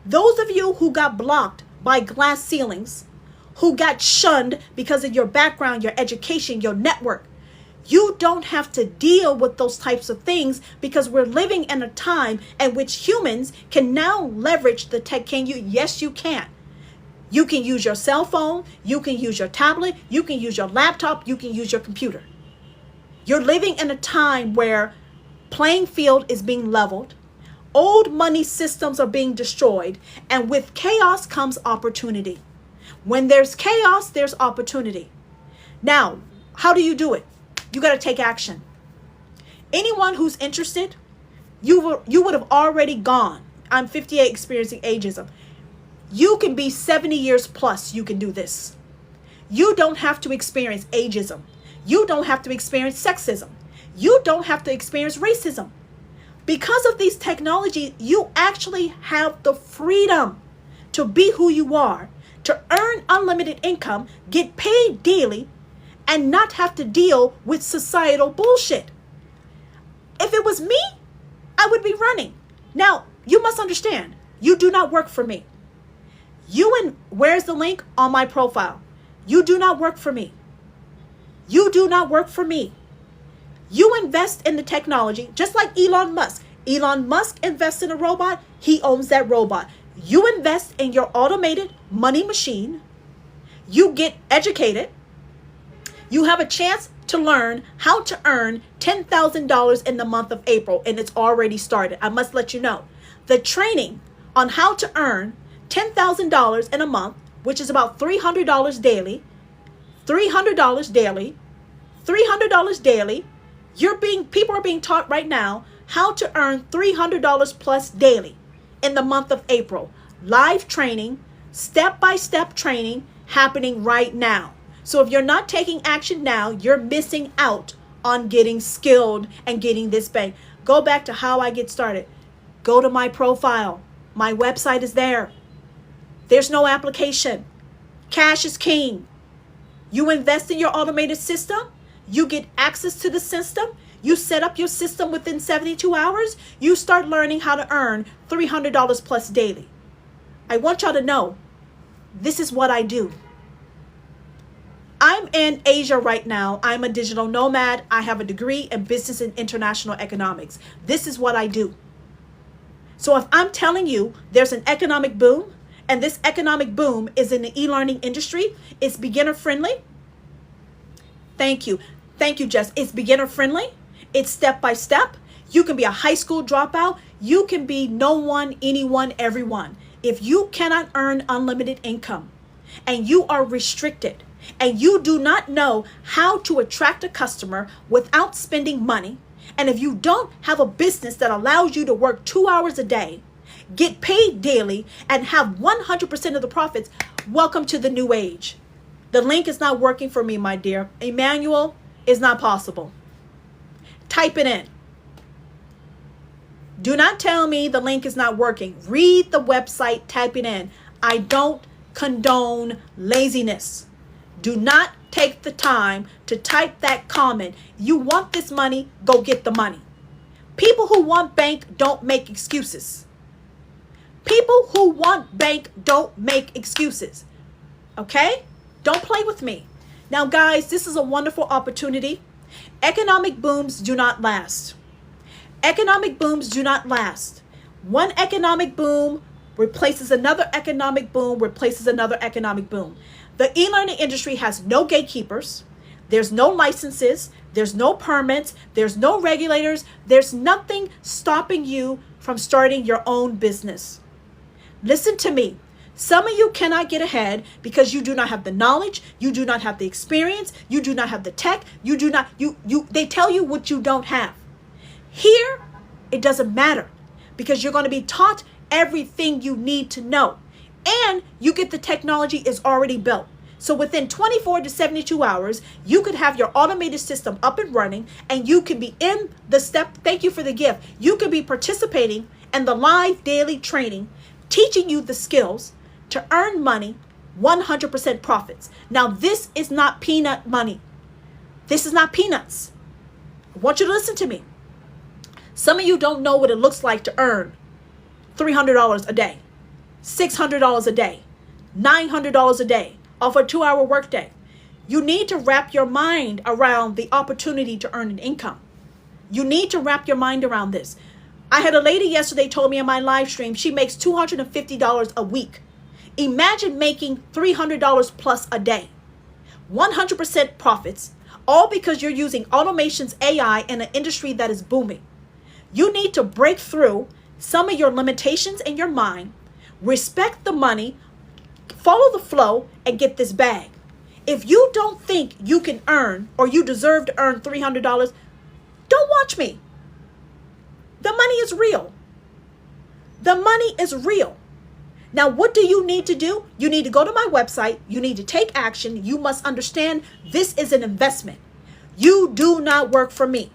Those of you who got blocked by glass ceilings, who got shunned because of your background, your education, your network, you don't have to deal with those types of things because we're living in a time in which humans can now leverage the tech. Can you? Yes, you can. You can use your cell phone. You can use your tablet. You can use your laptop. You can use your computer. You're living in a time where playing field is being leveled. Old money systems are being destroyed. And with chaos comes opportunity. When there's chaos, there's opportunity. Now, how do you do it? You got to take action. Anyone who's interested, you would have already gone. I'm 58 experiencing ageism. You can be 70 years plus. You can do this. You don't have to experience ageism. You don't have to experience sexism. You don't have to experience racism. Because of these technology, you actually have the freedom to be who you are, to earn unlimited income, get paid daily, and not have to deal with societal bullshit. If it was me, I would be running. Now, you must understand, you do not work for me. Where's the link? On my profile. You do not work for me. You do not work for me. You invest in the technology, just like Elon Musk. Elon Musk invests in a robot. He owns that robot. You invest in your automated money machine. You get educated. You have a chance to learn how to earn $10,000 in the month of April, and it's already started. I must let you know. The training on how to earn $10,000 in a month, which is about $300 daily, $300 daily, $300 daily. People are being taught right now how to earn $300 plus daily in the month of April. Live training, step-by-step training happening right now. So if you're not taking action now, you're missing out on getting skilled and getting this bank. Go back to how I get started. Go to my profile. My website is there. There's no application. Cash is king. You invest in your automated system. You get access to the system. You set up your system within 72 hours. You start learning how to earn $300 plus daily. I want y'all to know, this is what I do. I'm in Asia right now. I'm a digital nomad. I have a degree in business and international economics. This is what I do. So if I'm telling you there's an economic boom, and this economic boom is in the e-learning industry, it's beginner friendly. Thank you. Thank you, Jess. It's beginner friendly. It's step by step. You can be a high school dropout. You can be no one, anyone, everyone. If you cannot earn unlimited income and you are restricted and you do not know how to attract a customer without spending money, and if you don't have a business that allows you to work 2 hours a day, get paid daily, and have 100% of the profits, welcome to the new age. The link is not working for me, my dear. Emmanuel, is not possible. Type it in. Do not tell me the link is not working. Read the website, type it in. I don't condone laziness. Do not take the time to type that comment. You want this money, go get the money. People who want bank don't make excuses. People who want bank don't make excuses. Okay? Don't play with me. Now, guys, this is a wonderful opportunity. Economic booms do not last. Economic booms do not last. One economic boom replaces another economic boom, replaces another economic boom. The e-learning industry has no gatekeepers. There's no licenses. There's no permits. There's no regulators. There's nothing stopping you from starting your own business. Listen to me. Some of you cannot get ahead because you do not have the knowledge, you do not have the experience, you do not have the tech, they tell you what you don't have. Here, it doesn't matter because you're going to be taught everything you need to know. And you get the technology is already built. So within 24 to 72 hours, you could have your automated system up and running, and you can be in the step. Thank you for the gift. You can be participating in the live daily training, teaching you the skills to earn money, 100% profits. Now, this is not peanut money. This is not peanuts. I want you to listen to me. Some of you don't know what it looks like to earn $300 a day, $600 a day, $900 a day off a 2-hour workday. You need to wrap your mind around the opportunity to earn an income. You need to wrap your mind around this. I had a lady yesterday told me in my live stream, she makes $250 a week. Imagine making $300 plus a day, 100% profits, all because you're using automations, AI in an industry that is booming. You need to break through some of your limitations in your mind, respect the money, follow the flow, and get this bag. If you don't think you can earn or you deserve to earn $300, don't watch me. The money is real. The money is real. Now, what do you need to do? You need to go to my website. You need to take action. You must understand this is an investment. You do not work for me.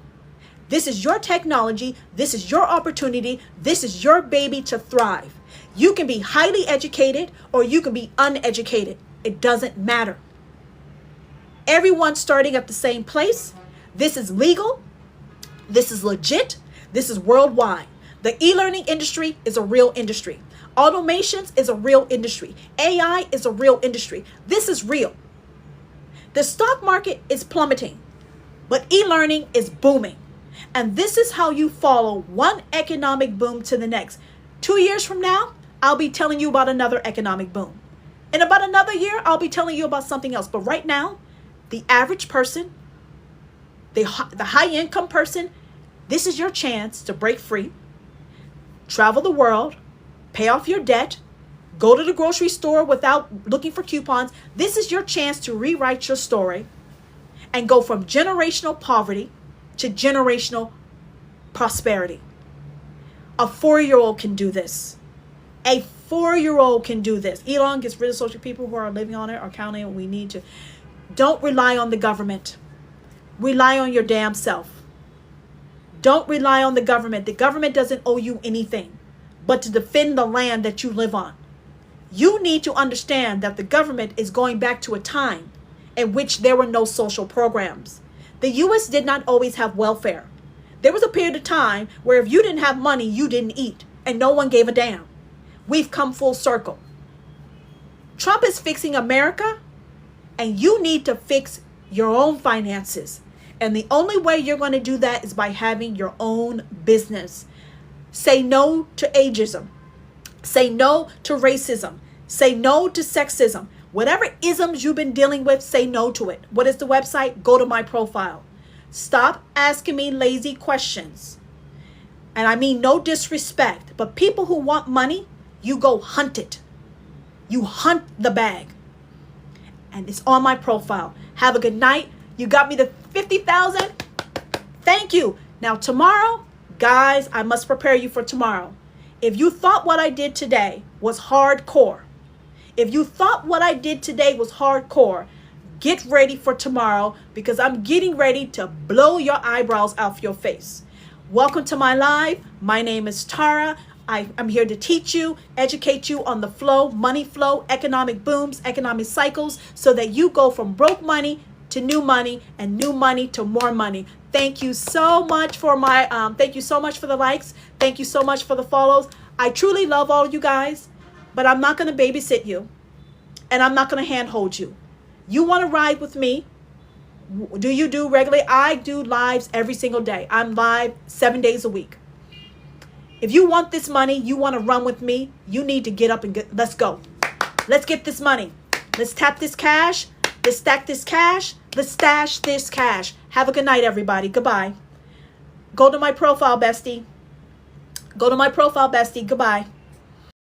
This is your technology. This is your opportunity. This is your baby to thrive. You can be highly educated or you can be uneducated. It doesn't matter. Everyone's starting at the same place. This is legal. This is legit. This is worldwide. The e-learning industry is a real industry. Automations is a real industry. AI is a real industry. This is real. The stock market is plummeting, but e-learning is booming. And this is how you follow one economic boom to the next. 2 years from now, I'll be telling you about another economic boom. In about another year, I'll be telling you about something else. But right now, the average person, the high income person, this is your chance to break free, travel the world, pay off your debt, go to the grocery store without looking for coupons. This is your chance to rewrite your story and go from generational poverty to generational prosperity. A 4-year-old can do this. A 4-year-old can do this. Elon gets rid of social people who are living on it or counting it. We need to. Don't rely on the government. Rely on your damn self. Don't rely on the government. The government doesn't owe you anything but to defend the land that you live on. You need to understand that the government is going back to a time in which there were no social programs. The U.S. did not always have welfare. There was a period of time where if you didn't have money, you didn't eat, and no one gave a damn. We've come full circle. Trump is fixing America, and you need to fix your own finances. And the only way you're going to do that is by having your own business. Say no to ageism. Say no to racism. Say no to sexism. Whatever isms you've been dealing with, say no to it. What is the website? Go to my profile. Stop asking me lazy questions. And I mean no disrespect, but people who want money, you go hunt it. You hunt the bag. And it's on my profile. Have a good night. You got me the 50,000. Thank you. Now tomorrow, guys, I must prepare you for tomorrow. If you thought what I did today was hardcore, if you thought what I did today was hardcore, get ready for tomorrow, because I'm getting ready to blow your eyebrows off your face. Welcome to my live. My name is Tara. I'm here to teach you, educate you on the flow, money flow, economic booms, economic cycles, so that you go from broke money to new money and new money to more money. Thank you so much for thank you so much for the likes. Thank you so much for the follows. I truly love all you guys, but I'm not going to babysit you, and I'm not going to handhold you. You want to ride with me? Do you do regularly? I do lives every single day. I'm live 7 days a week. If you want this money, you want to run with me, you need to get up and let's go. Let's get this money. Let's tap this cash. Let's stack this cash. Let's stash this cash. Have a good night, everybody. Goodbye. Go to my profile, bestie. Go to my profile, bestie. Goodbye.